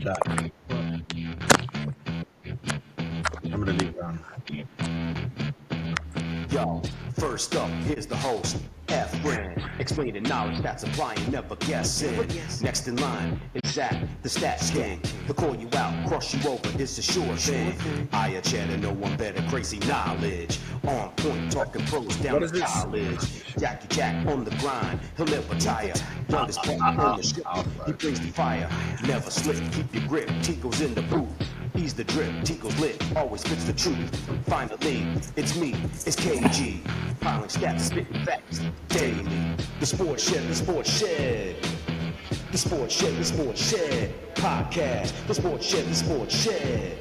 Jack. I'm gonna leave it on. Yo, first up, here's the host, F-Brand, explaining knowledge that's applying, never guessing. Next in line is Zach, the stats king. He'll call you out, cross you over, it's a sure thing. I a chatter, no one better, crazy knowledge. On point, talking pros down to college. Jackie Jack on the grind, he'll never tire. Youngest pet on the ship, he brings the fire. Never slip, keep your grip, Tico's in the booth. Ease the drip, Tico's lit, always spits the truth. Finally, it's me, it's KG. Piling stats, spitting facts daily. The Sports Shed, the Sports Shed. The Sports Shed, the Sports Shed. Podcast, the Sports Shed, the Sports Shed.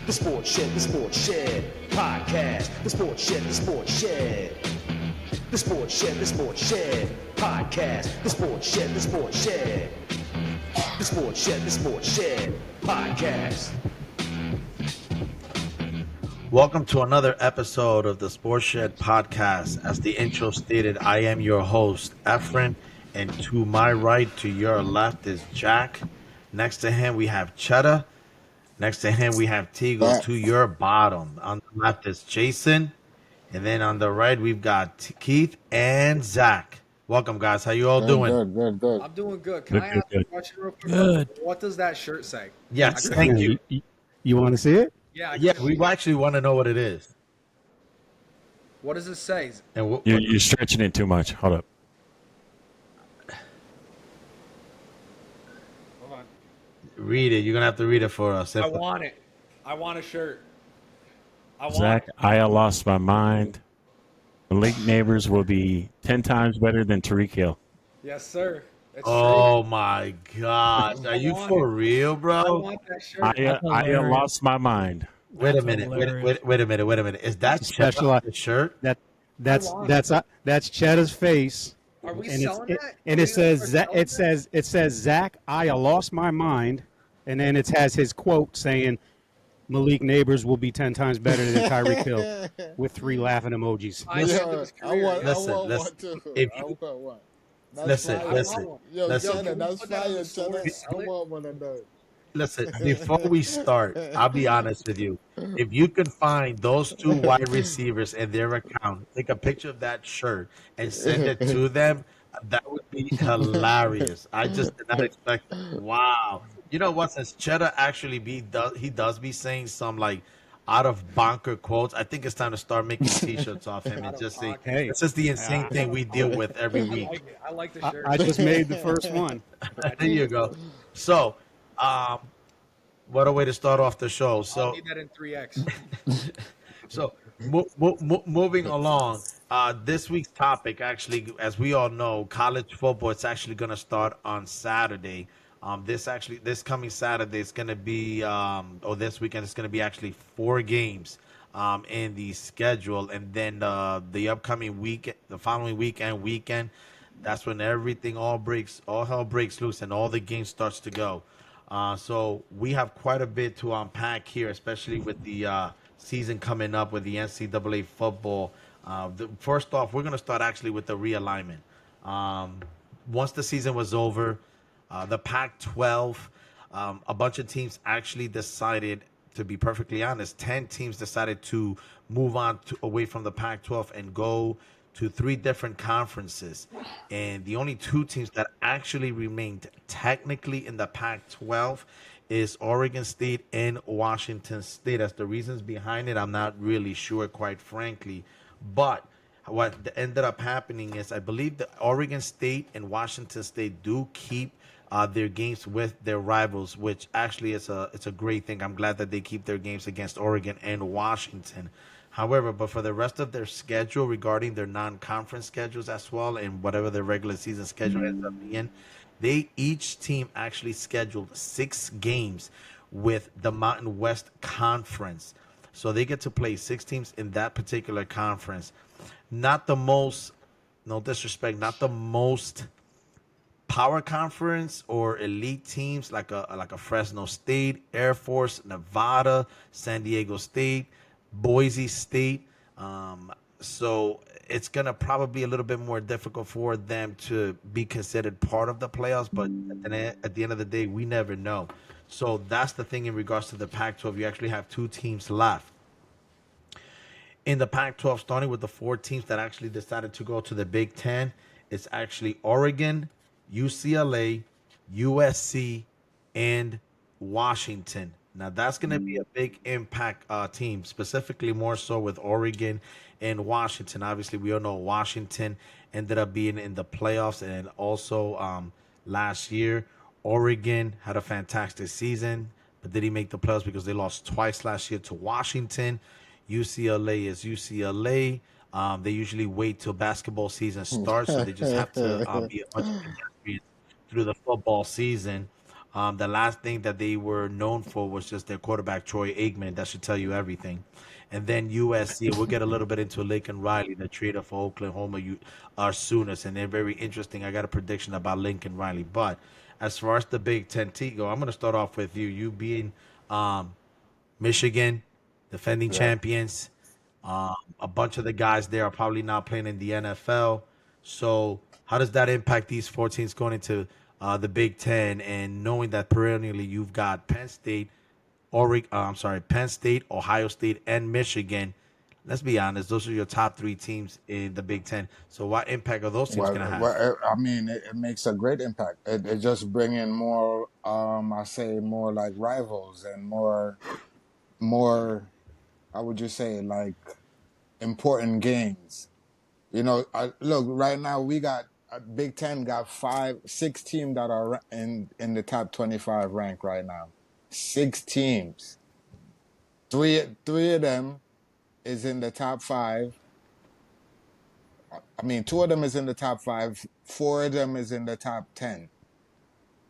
The Sports Shed, the Sports Shed. Podcast, the Sports Shed, the Sports Shed. The Sports Shed, the Sports Shed. Podcast, the Sports Shed, the Sports Shed. The Sports Shed, the Sports Shed podcast. Welcome to another episode of the Sports Shed podcast. As the intro stated, I am your host, Efren, and to my right, to your left is Jack. Next to him, we have Cheddar. Next to him, we have Tigo. To your bottom, on the left is Jason, and then on the right, we've got Keith and Zach. Welcome, guys. How you all doing? Good. I'm doing good. Can I ask a question real quick? Good. What does that shirt say? Yes, thank you. You want to see it? Yeah. Yeah, we actually want to know what it is. What does it say? And You're stretching it too much. Hold up. Hold on. read it. You're gonna have to read it for us. I want it. I want a shirt. I want Zach, it. I lost my mind. Malik Neighbors will be 10 times better than Tariq Hill. Yes, sir. It's Oh my God! Are you want for it. real, true. I bro? want that shirt. I lost my mind. Wait a That's minute. hilarious. Wait a minute. Is that Special- the shirt? That's Cheddar's face, Are we and selling that? and Are it we says selling that? it says Zach, I lost my mind, and then it has his quote saying, Malik Neighbors will be 10 times better than Tyreek Hill, with 3 laughing emojis. I Listen, saved his I career. want, Listen, I want listen. one too. If I you- want one. That's Listen, fire. listen. Yo, Listen. Jenna, that's Put that on fire, the store Jenna. and sell I it? want one of those. Listen, before we start, I'll be honest with you. If you could find those 2 wide receivers in their account, take a picture of that shirt and send it to them, that would be hilarious. I just did not expect. Wow. You know what? Since Cheddar actually he does be saying some like out of bonker quotes. I think it's time to start making T-shirts off him and just say, Hey. "This is the insane thing we deal with every I week." like it. I like the shirt. I just made the first one. There you go. So, what a way to start off the show. I'll So, need that in 3X. moving along, this week's topic actually, as we all know, college football. It's actually going to start on Saturday. This coming Saturday is going to be, or this weekend it's going to be actually 4 games in the schedule, and then the upcoming week, the following weekend, that's when all hell breaks loose, and all the games starts to go. So we have quite a bit to unpack here, especially with the season coming up with the NCAA football. First off, we're going to start actually with the realignment. Once the season was over, the Pac-12, a bunch of teams actually decided, to be perfectly honest, 10 teams decided to move on away from the Pac-12 and go to 3 different conferences. And the only 2 teams that actually remained technically in the Pac-12 is Oregon State and Washington State. As the reasons behind it, I'm not really sure, quite frankly. But what ended up happening is, I believe that Oregon State and Washington State do keep their games with their rivals, which actually it's a great thing. I'm glad that they keep their games against Oregon and Washington. However, but for the rest of their schedule, regarding their non-conference schedules as well, and whatever their regular season schedule ends up being, each team actually scheduled 6 games with the Mountain West Conference. So they get to play 6 teams in that particular conference. Not the most, no disrespect, not the most power conference or elite teams like a Fresno State, Air Force, Nevada, San Diego State, Boise State, So it's gonna probably be a little bit more difficult for them to be considered part of the playoffs. But at the end of the day, we never know. So that's the thing in regards to the Pac-12. You actually have two teams left in the Pac-12, starting with the four teams that actually decided to go to the Big Ten. It's actually Oregon, UCLA, USC, and Washington. Now that's going to be a big impact team, specifically more so with Oregon and Washington. Obviously, we all know Washington ended up being in the playoffs, and also last year, Oregon had a fantastic season, but did he make the playoffs because they lost twice last year to Washington? UCLA is UCLA. They usually wait till basketball season starts, so they just have to be a bunch of pedestrians through the football season. The last thing that they were known for was just their quarterback, Troy Aikman. That should tell you everything. And then USC, we'll get a little bit into Lincoln Riley, the trader for Oklahoma Sooners, and they're very interesting. I got a prediction about Lincoln Riley. But as far as the Big Ten go, I'm going to start off with you. You being Michigan, defending champions. A bunch of the guys there are probably not playing in the NFL. So how does that impact these 4 teams going into the Big Ten, and knowing that perennially you've got Penn State, Penn State, Ohio State, and Michigan? Let's be honest; those are your top 3 teams in the Big Ten. So what impact are those teams going to have? I mean, it makes a great impact. It just bring in more, I say more like rivals and more, how would you say, like important games. You know, look, right now we got Big Ten got 6 teams that are in the top 25 rank right now. 6 teams. Three of them is in the top 5. I mean, 2 of them is in the top 5. 4 of them is in the top 10.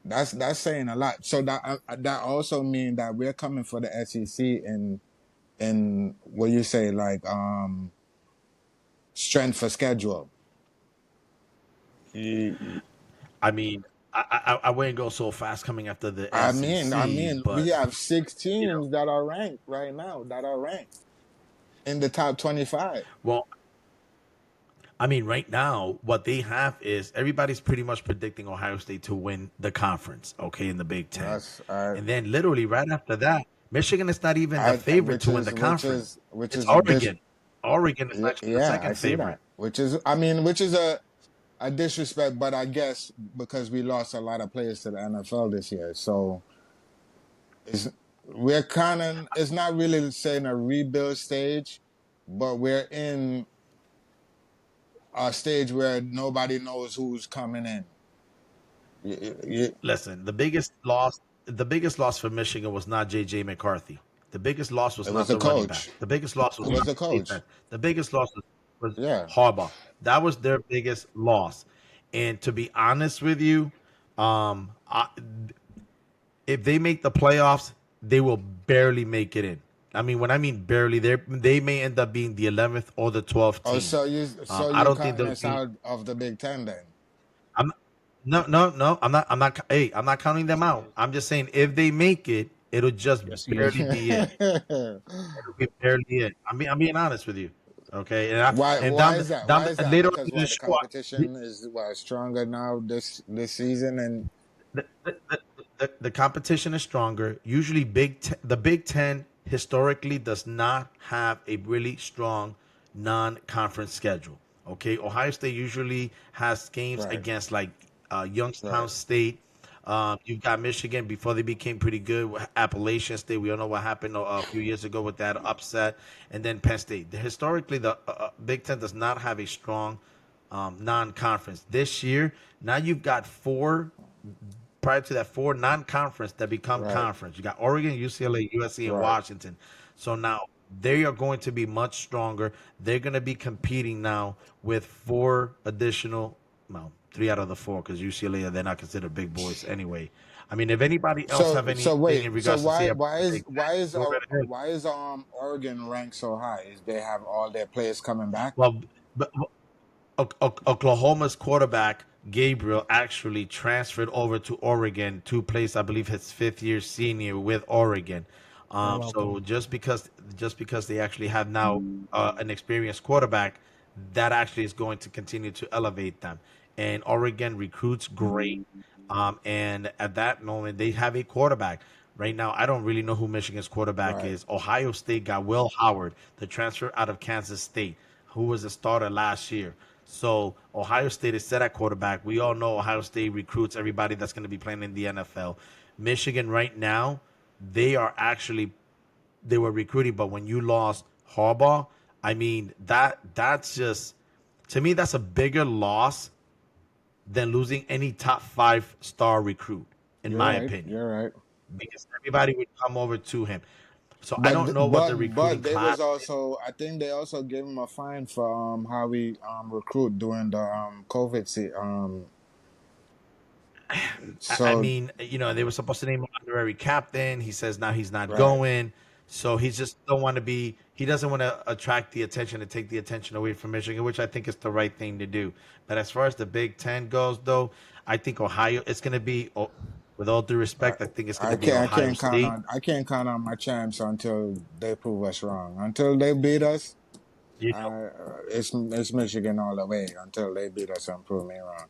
That's saying a lot. So that also means that we're coming for the SEC in what you say, like strength for schedule. I mean, I wouldn't go so fast coming after the I SEC. mean, but we have 6 teams that are ranked right now, that are ranked in the top 25. well, I mean, right now, what they have is everybody's pretty much predicting Ohio State to win the conference, okay, in the Big Ten. That's And then literally right after that, Michigan is not even the favorite to win the conference. which It's is Oregon. Oregon is actually the yeah, I second see favorite. that. Which is a disrespect, but I guess because we lost a lot of players to the NFL this year, so it's not really saying a rebuild stage, but we're in a stage where nobody knows who's coming in. Listen, the biggest loss for Michigan was not J.J. McCarthy. The biggest loss was It not was the the running back. coach. The biggest loss was It was not the the coach. defense. The biggest loss was Yeah. Harbaugh. That was their biggest loss. And to be honest with you, if they make the playoffs, they will barely make it in. I mean, when I mean barely, they may end up being the 11th or the 12th team. Oh, so I you're don't think counting they'll us be. out of the Big Ten then? I'm no. I'm not. Hey, I'm not counting them out. I'm just saying if they make it, it'll just Yes, he barely be it. It'll be barely it. I'm being honest with you. Okay, and Why is that? Why is that? later on Because in the the show, competition is stronger now this season, and the competition is stronger. Usually, the Big Ten historically does not have a really strong non-conference schedule. Okay, Ohio State usually has games right, against like Youngstown right. State. You've got Michigan before they became pretty good. With Appalachian State, we all know what happened a few years ago with that upset, and then Penn State. Historically, the Big Ten does not have a strong non-conference. This year, now you've got 4. Prior to that, 4 non-conference that become Right, conference. You got Oregon, UCLA, USC, and right. Washington. So now they are going to be much stronger. They're going to be competing now with 4 additional, well, 3 out of the 4, because UCLA, they're not considered big boys anyway. I mean, if anybody else have So anything wait. in So regards to say about why the is Big Ten, go right ahead. Oregon ranked so high? Is they have all their players coming back? Well, but Oklahoma's quarterback Gabriel actually transferred over to Oregon to place, I believe, his 5th year senior with Oregon. welcome. So just because they actually have now an experienced quarterback, that actually is going to continue to elevate them. And Oregon recruits great. And at that moment, they have a quarterback. Right now, I don't really know who Michigan's quarterback Right. is. Ohio State got Will Howard, the transfer out of Kansas State, who was a starter last year. So Ohio State is set at quarterback. We all know Ohio State recruits everybody that's going to be playing in the NFL. Michigan right now, they are actually they were recruiting, but when you lost Harbaugh, I mean that's just to me that's a bigger loss than losing any top 5 star recruit, in You're my right. opinion, You're right. because everybody would come over to him. So I But don't know what the recruiting they was class. also, I think they also gave him a fine for how we recruit during the COVID I so mean, they were supposed to name him honorary captain. He says now he's not right. going. So he just don't want to be. He doesn't want to attract the attention and take the attention away from Michigan, which I think is the right thing to do. But as far as the Big Ten goes, though, I think Ohio. It's going to be, with all due I, respect, I think it's going to be I Ohio can't count State. on my champs until they prove us wrong. Until they beat us, You know, it's Michigan all the way until they beat us and prove me wrong.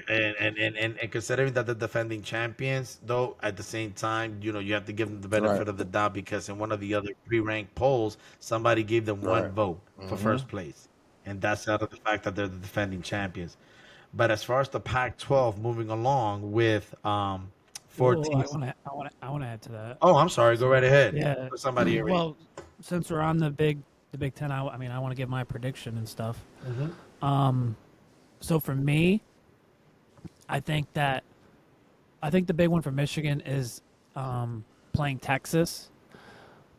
and considering that the defending champions, though, at the same time, you have to give them the Right. benefit of the doubt, because in one of the other pre-ranked polls, somebody gave them one Right. vote for Mm-hmm. first place, and that's out of the fact that they're the defending champions. But as far as the Pac-12 moving along with four Well, teams, I want to add to that. oh, I'm sorry, go right ahead. Yeah. For somebody already. Well, since we're on the Big Ten, I mean, I want to give my prediction and stuff. Mm-hmm. So for me, I think the big one for Michigan is playing Texas,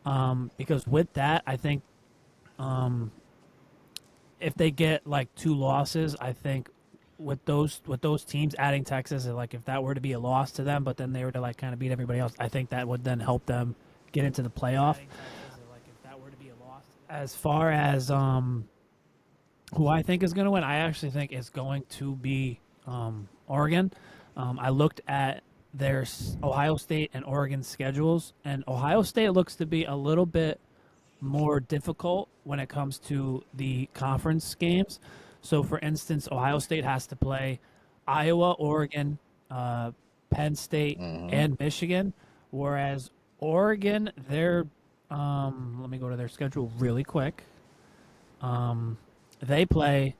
because with that, I think if they get like 2 losses, I think with those teams adding Texas, like if that were to be a loss to them, but then they were to like kind of beat everybody else, I think that would then help them get into the playoff. As far as who I think is going to win, I actually think it's going to be Oregon. I looked at their Ohio State and Oregon schedules, and Ohio State looks to be a little bit more difficult when it comes to the conference games. So, for instance, Ohio State has to play Iowa, Oregon, Penn State, and Michigan, whereas Oregon, they're let me go to their schedule really quick. They play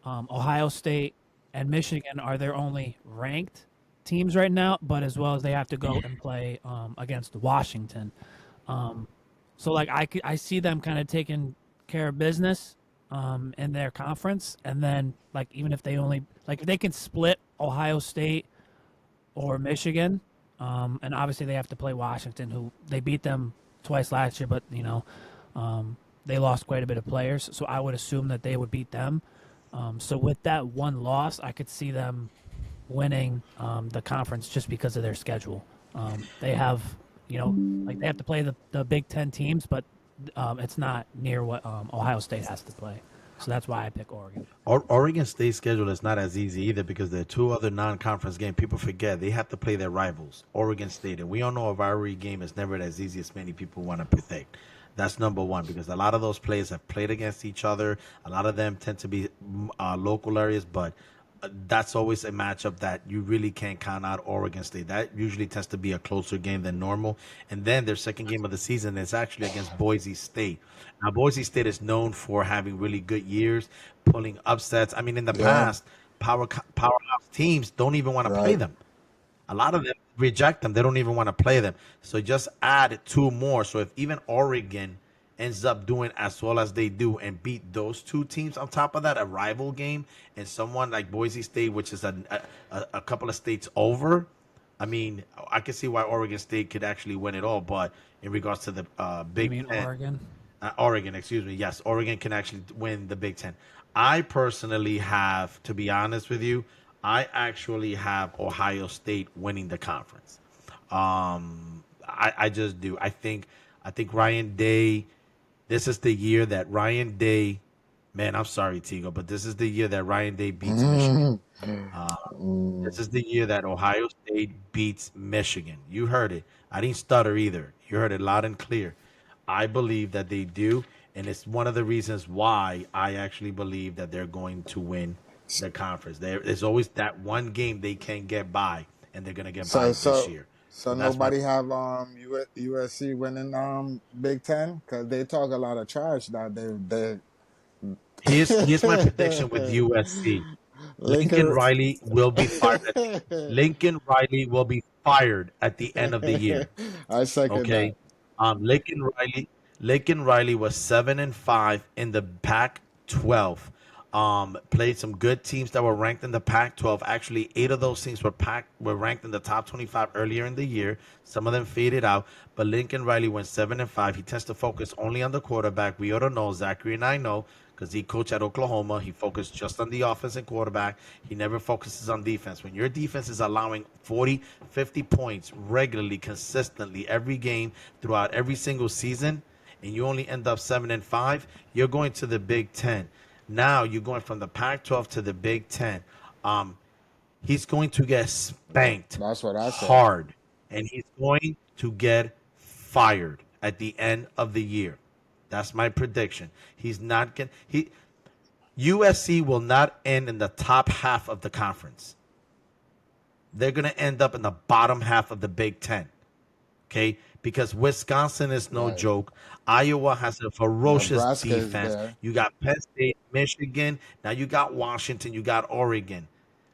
Ohio State and Michigan are their only ranked teams right now, but as well as they have to go and play against Washington. So like I see them kind of taking care of business in their conference, and then like even if they only like if they can split Ohio State or Michigan, and obviously they have to play Washington, who they beat them twice last year, but they lost quite a bit of players, so I would assume that they would beat them. So with that one loss, I could see them winning the conference just because of their schedule. They have, like they have to play the Big Ten teams, but it's not near what Ohio State has to play. So that's why I pick Oregon. Oregon State schedule is not as easy either, because there are 2 other non-conference games. People forget they have to play their rivals, Oregon State, and we all know a rivalry game is never as easy as many people want to predict. That's number one, because a lot of those players have played against each other. A lot of them tend to be local areas, but that's always a matchup that you really can't count out Oregon State. That usually tends to be a closer game than normal. And then their second game of the season is actually against Boise State. Now, Boise State is known for having really good years, pulling upsets. I mean, in the Yeah. past, powerhouse teams don't even want to play Right. them. A lot of them reject them. They don't even want to play them. So just add 2 more. So if even Oregon ends up doing as well as they do and beat those 2 teams on top of that, a rival game, and someone like Boise State, which is a couple of states over, I mean, I can see why Oregon State could actually win it all. But in regards to the You Big mean Ten, Oregon? Oregon, excuse me. Yes, Oregon can actually win the Big Ten. I personally have, to be honest with you, I actually have Ohio State winning the conference. I just do. I think Ryan Day. This is the year that Ryan Day. Man, I'm sorry, Tigo, but this is the year that Ryan Day beats Michigan. This is the year that Ohio State beats Michigan. You heard it. I didn't stutter either. You heard it loud and clear. I believe that they do, and it's one of the reasons why I actually believe that they're going to win the conference. There's always that one game they can't get by, and they're gonna get by So this so year. so So that's my. nobody have USC winning Big Ten because they talk a lot of trash that they Here's my prediction with USC. Lincoln Lincoln. Riley will be fired. Lincoln Riley will be fired at the end of the year. I second that. Okay. Lincoln Riley was 7-5 in the Pac-12. Played some good teams that were ranked in the Pac-12. Actually, 8 of those teams were ranked in the top 25 earlier in the year. Some of them faded out, but Lincoln Riley went 7-5. He tends to focus only on the quarterback. We ought to know, Zachary and I know, because he coached at Oklahoma. He focused just on the offense and quarterback. He never focuses on defense. When your defense is allowing 40, 50 points regularly, consistently, every game throughout every single season, and you only end up 7-5, you're going to the Big Ten. Now you're going from the Pac-12 to the Big Ten. He's going to get spanked That's what I said. hard, and he's going to get fired at the end of the year. That's my prediction. He's not going. USC will not end in the top half of the conference. They're going to end up in the bottom half of the Big Ten. Okay, because Wisconsin is no Right. joke. Iowa has a ferocious Nebraska is defense. there. You got Penn State, Michigan. Now you got Washington. You got Oregon.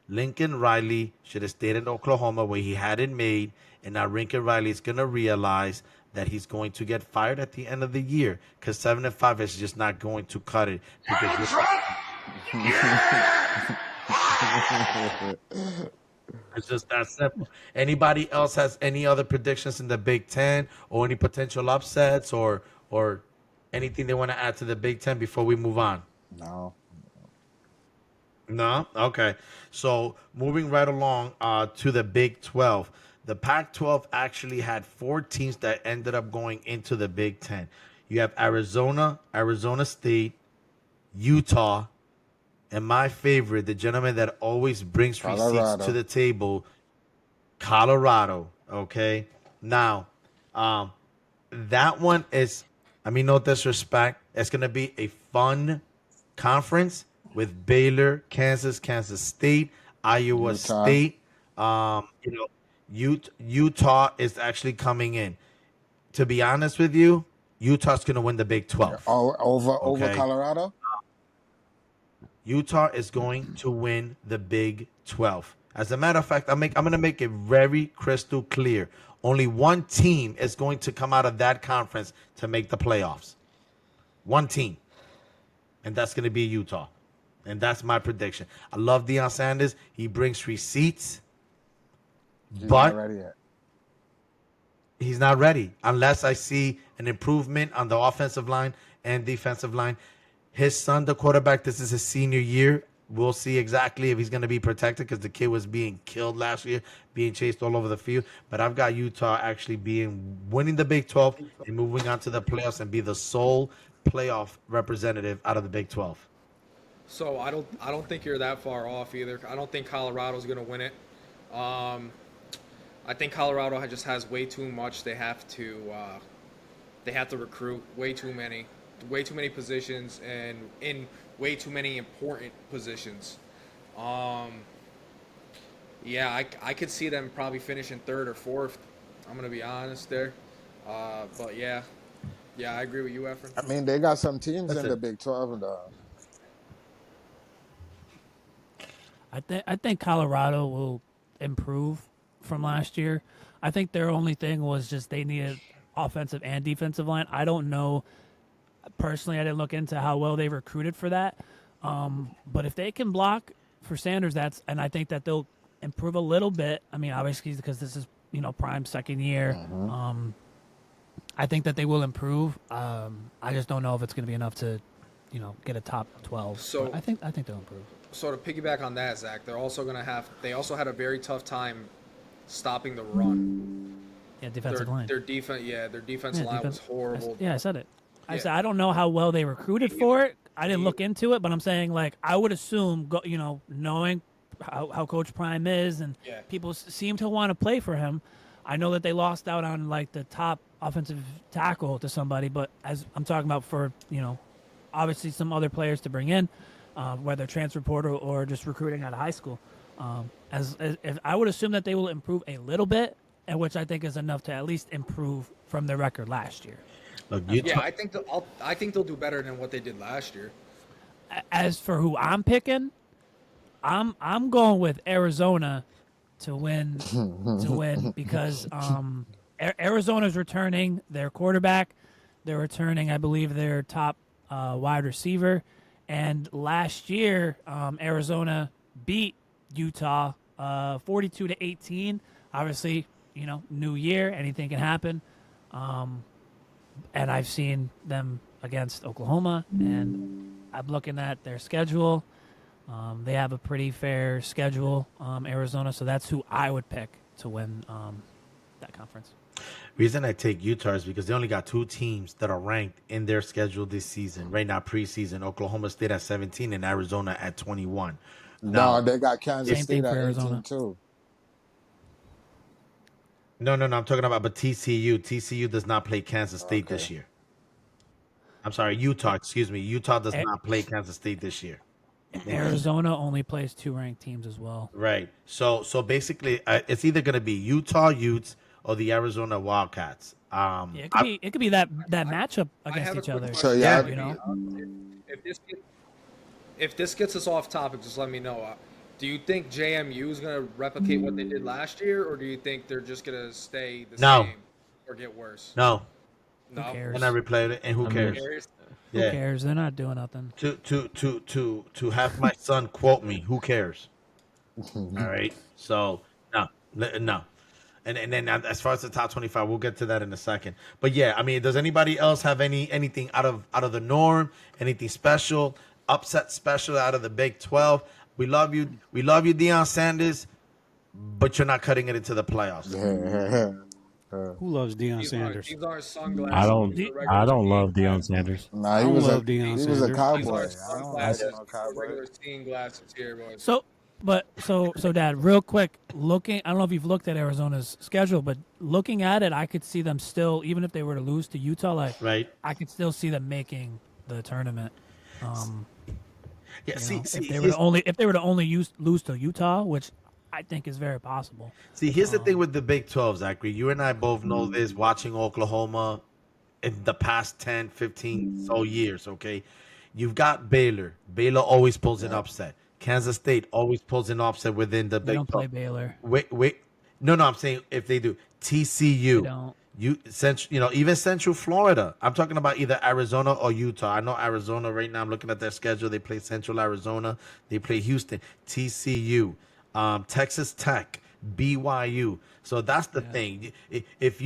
Lincoln Riley should have stayed in Oklahoma where he had it made. And now Lincoln Riley is going to realize that he's going to get fired at the end of the year because 7-5 is just not going to cut it. Because it's just that simple. Anybody else has any other predictions in the Big Ten or any potential upsets or anything they want to add to the Big Ten before we move on? No. No? Okay. So moving right along to the Big 12. The Pac-12 actually had 4 teams that ended up going into the Big Ten. You have Arizona, Arizona State, Utah, and my favorite, the gentleman that always brings receipts Colorado. to the table, Colorado. Okay. Now, that one is, I mean, no disrespect. It's going to be a fun conference with Baylor, Kansas State, Iowa Utah. State. Utah is actually coming in. To be honest with you, Utah's going to win the Big 12. Over Okay. Colorado? Utah is going to win the Big 12. As a matter of fact, I'm going to make it very crystal clear. Only one team is going to come out of that conference to make the playoffs. One team. And that's going to be Utah. And that's my prediction. I love Deion Sanders. He brings receipts. He's But not ready yet. he's not ready unless I see an improvement on the offensive line and defensive line. His son, the quarterback, this is his senior year. We'll see exactly if he's going to be protected because the kid was being killed last year, being chased all over the field. But I've got Utah actually winning the Big 12 and moving on to the playoffs and be the sole playoff representative out of the Big 12. So I don't think you're that far off either. I don't think Colorado's gonna win it. I think Colorado just has way too much. They have to recruit way too many positions and in way too many important positions. Yeah, I could see them probably finishing 3rd or 4th. I'm gonna be honest there. But yeah, I agree with you, Efren. I mean, they got some teams That's in it. the Big 12, though. I think Colorado will improve from last year. I think their only thing was just they needed offensive and defensive line. I don't know. Personally, I didn't look into how well they recruited for that. But if they can block for Sanders, and I think that they'll improve a little bit. I mean, obviously, because this is, Prime's second year. I think that they will improve. I just don't know if it's going to be enough to, get a top 12. So- But I think they'll improve. So to piggyback on that, Zach, they also had a very tough time stopping the run. Yeah, defensive line. Their defense line was horrible. I said it. I Yeah. said I don't know how well they recruited for it. I didn't look into it, but I'm saying I would assume, knowing how Coach Prime is, and Yeah. people seem to want to play for him. I know that they lost out on the top offensive tackle to somebody, but as I'm talking about for, obviously some other players to bring in, whether transfer portal or just recruiting out of high school. As if I would assume that they will improve a little bit, and which I think is enough to at least improve from their record last year. Look, Yeah, I think they'll do better than what they did last year. As for who I'm picking, I'm going with Arizona to win because Arizona's returning their quarterback. They're returning, I believe, their top wide receiver. And last year, Arizona beat Utah 42-18. Obviously, new year, anything can happen. And I've seen them against Oklahoma, and I'm looking at their schedule. They have a pretty fair schedule, Arizona, so that's who I would pick to win that conference. Reason I take Utah is because they only got 2 teams that are ranked in their schedule this season. Right now, preseason, Oklahoma State at 17 and Arizona at 21. No, they got Kansas Same State thing at for 18 Arizona. too. No. I'm talking about but TCU. TCU does not play Kansas State this Okay. year. I'm sorry, Utah. Excuse me. Utah does not play Kansas State this year. Arizona only plays 2 ranked teams as well. Right. So basically, it's either going to be Utah Utes or the Arizona Wildcats. Yeah, it could be that matchup I against have a each quick other. So question. yeah, you know? If this gets us off topic, just let me know. Do you think JMU is going to replicate what they did last year, or do you think they're just going to stay the No. same or get worse? No, No. Who cares? and I replayed it, and who I mean, cares? Cares? Who Yeah. cares? They're not doing nothing. To have my son quote me, who cares? All right. So no. And then as far as the top 25, we'll get to that in a second. But yeah, I mean, does anybody else have anything out of the norm? Anything special? Upset special out of the Big 12? We love you, Deion Sanders, but you're not cutting it into the playoffs. Who loves Deion Sanders? These are sunglasses. I don't. These are regular I don't seeing love Deion glasses. Sanders. Nah, I he don't was a love Deion he was a Sanders. These are cowboy. I don't sunglasses. like no cowboy. Regular seeing glasses here, boys. So Dad, real quick, I don't know if you've looked at Arizona's schedule, but looking at it, I could see them still, even if they were to lose to Utah, Right? I could still see them making the tournament. Yeah. If they were to only lose to Utah, which I think is very possible. See, here's the thing with the Big 12, Zachary. You and I both know this watching Oklahoma in the past 10, 15 so years, okay? You've got Baylor. Baylor always pulls an upset. Kansas State always pulls an upset within the They Big don't play 12. Baylor. Wait. No, I'm saying if they do. TCU. They don't. Even Central Florida. I'm talking about either Arizona or Utah. I know Arizona right now. I'm looking at their schedule. They play Central Arizona. They play Houston, TCU, Texas Tech, BYU. So that's the thing. If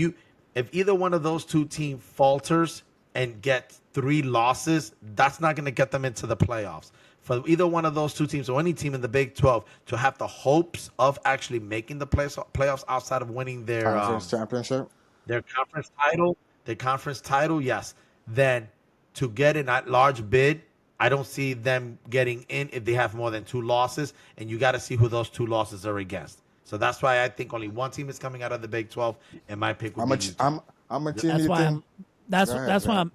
either one of those 2 teams falters and get 3 losses, that's not going to get them into the playoffs. For either one of those 2 teams or any team in the Big 12 to have the hopes of actually making the playoffs outside of winning Conference championship. their conference title, yes. Then to get an at-large bid, I don't see them getting in if they have more than 2 losses, and you got to see who those 2 losses are against. So that's why I think only one team is coming out of the Big 12, and my pick would be Utah. I'm a team That's you why think. that's Go ahead, that's go why ahead.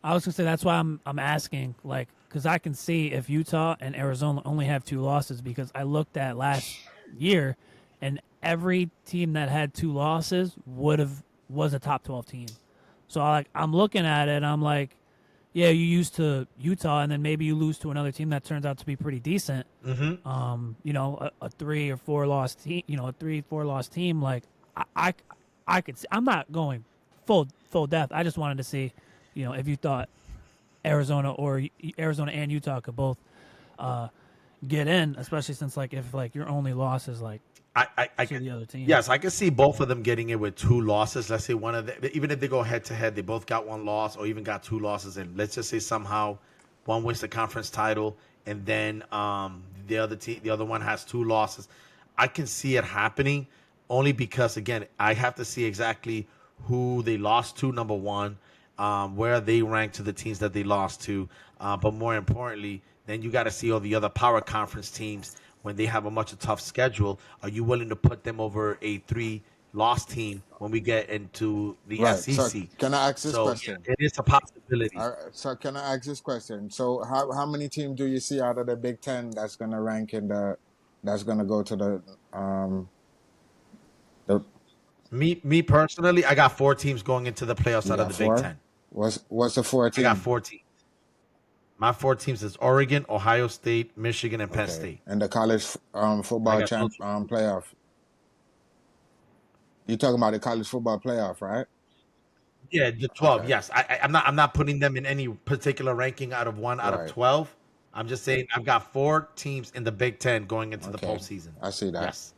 I was gonna say that's why I'm asking, like, because I can see if Utah and Arizona only have 2 losses, because I looked at last year, and every team that had 2 losses was a top 12 team. So I'm looking at it, and I'm like, yeah, you used to Utah, and then maybe you lose to another team that turns out to be pretty decent. Mm-hmm. A 3 or 4 loss team, a 3-4 loss team. Like I could see. I'm not going full depth. I just wanted to see, if you thought Arizona and Utah could both get in, especially since if your only loss is I to the other team. Yes, I can see both of them getting it with 2 losses. Let's say one of them, even if they go head to head, they both got 1 loss or even got 2 losses. And let's just say somehow one wins the conference title, and then the other one has 2 losses. I can see it happening only because, again, I have to see exactly who they lost to. Number one, where they rank to the teams that they lost to, but more importantly, then you got to see all the other power conference teams. When they have a much tough schedule, are you willing to put them over a 3 loss team when we get into the Right. So SEC. can I ask this So question? it is a possibility. All right, so can I ask this question? So how many teams do you see out of the Big Ten that's gonna rank in that's gonna go to the Me personally, I got 4 teams going into the playoffs you out of got the Big four? Ten. What's the four I got team? 4 teams. My 4 teams is Oregon, Ohio State, Michigan, and Penn Okay. State. And the college I football got those. playoff. You talking about the college football playoff, right? Yeah, the 12. Okay. Yes, I'm not putting them in any particular ranking out of 1 out of Right. 12. I'm just saying I've got 4 teams in the Big Ten going into the Okay. postseason. I see that. Yes.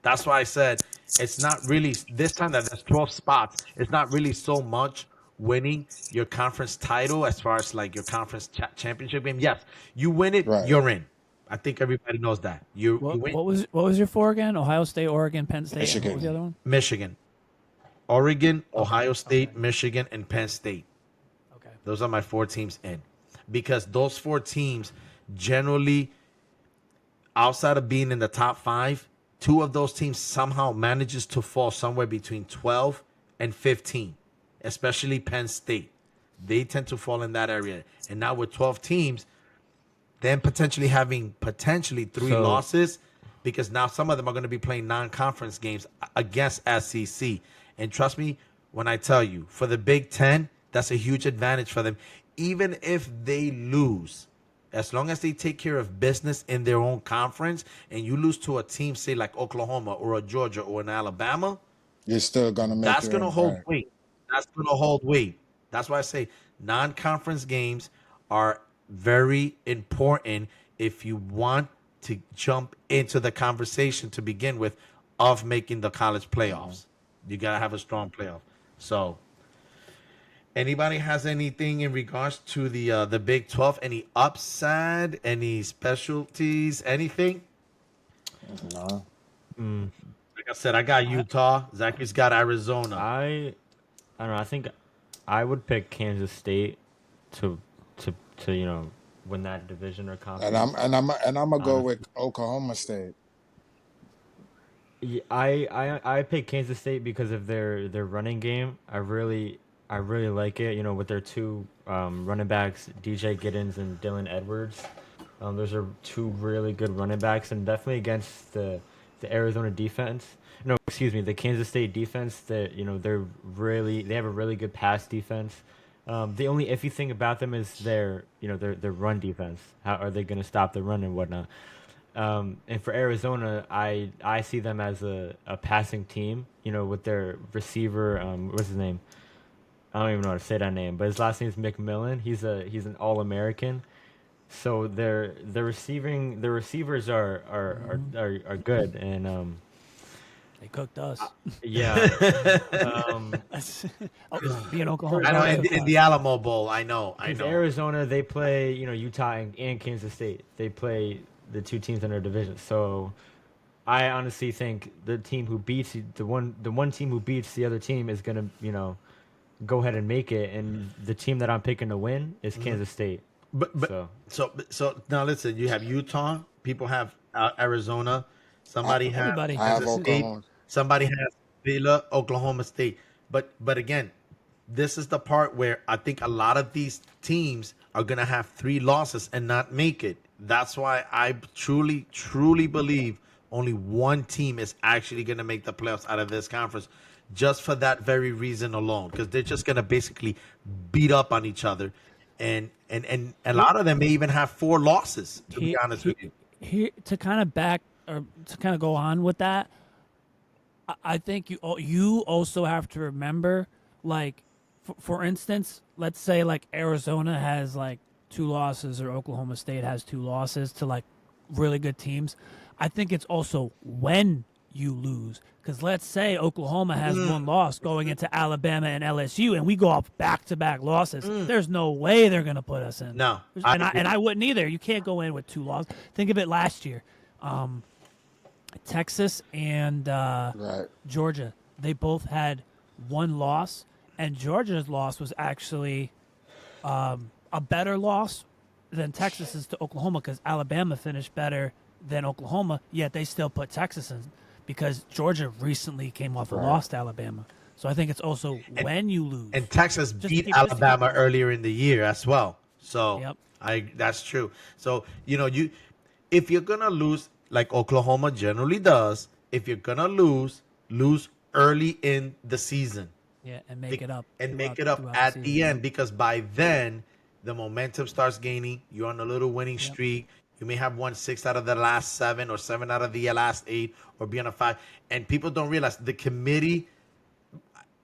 That's why I said it's not really this time that there's 12 spots. It's not really so much winning your conference title as far as like your conference championship game. Yes, you win it, Right. you're in. I think everybody knows that. You win. What was your 4 again? Ohio State, Oregon, Penn State. And what was the Michigan. other one? Michigan, Oregon, Ohio State, Michigan, and Penn State. Okay. Those are my 4 teams in, because those 4 teams generally, outside of being in the top 5, 2 of those teams somehow manages to fall somewhere between 12 and 15, especially Penn State. They tend to fall in that area. And now with 12 teams, then potentially having 3 So- losses, because now some of them are going to be playing non-conference games against SEC. And trust me when I tell you, for the Big Ten, that's a huge advantage for them. Even if they lose, as long as they take care of business in their own conference, and you lose to a team, say like Oklahoma or a Georgia or an Alabama, You're still gonna make that's your going to hold right. weight. That's going to hold weight. That's why I say non-conference games are very important if you want to jump into the conversation to begin with of making the college playoffs. You got to have a strong playoff. So anybody has anything in regards to the Big 12? Any upside? Any specialties? Anything? No. Like I said, I got Utah. Zachary's got Arizona. I don't know. I think I would pick Kansas State to win that division or conference. And I'm gonna go with Oklahoma State. Yeah, I pick Kansas State because of their running game. I really like it. With their 2 running backs, DJ Giddens and Dylan Edwards. Those are 2 really good running backs, and definitely against the Arizona defense. No, excuse me, the Kansas State defense. That they have a really good pass defense. The only iffy thing about them is their run defense. How are they going to stop the run and whatnot? And for Arizona, I see them as a passing team, with their receiver, what's his name? I don't even know how to say that name, but his last name is McMillan. He's an All-American. So their receivers are good, and They cooked us. yeah. Being Oklahoma. I know they in cooked us. the Alamo Bowl. I know. Because Arizona, they play, Utah and Kansas State. They play the 2 teams in their division. So I honestly think the team who beats the one team who beats the other team is gonna, go ahead and make it. And the team that I'm picking to win is Kansas State. But So so now listen, you have Utah. People have Arizona. Somebody has Everybody. I have Kansas State. Oklahoma. Somebody has Villa, Oklahoma State. But again, this is the part where I think a lot of these teams are gonna have 3 losses and not make it. That's why I truly believe only one team is actually gonna make the playoffs out of this conference, just for that very reason alone, because they're just gonna basically beat up on each other, and a lot of them may even have 4 losses. To be honest with you, Here to kind of go on with that, I think you also have to remember, like, for instance, let's say like Arizona has like 2 losses or Oklahoma State has 2 losses to like really good teams. I think it's also when you lose, because let's say Oklahoma has 1 loss going into Alabama and LSU, and we go off back-to-back losses. There's no way they're going to put us in. No, and I wouldn't either. You can't go in with 2 losses. Think of it last year. Texas and Right. Georgia, they both had 1 loss, and Georgia's loss was actually a better loss than Texas's to Oklahoma, because Alabama finished better than Oklahoma, yet they still put Texas in. because Georgia recently came off and lost to Alabama. So I think it's also when you lose. And Texas Just beat keep- Alabama earlier in the year as well. So Yep. that's true. So if you're gonna lose, like Oklahoma generally does, if you're gonna lose early in the season. Yeah, and make it up. And make throughout- it up throughout at season. the end, because by then the momentum starts gaining. You're on a little winning streak. You may have won 6 out of the last 7 or 7 out of the last 8 or be on a 5. And people don't realize the committee,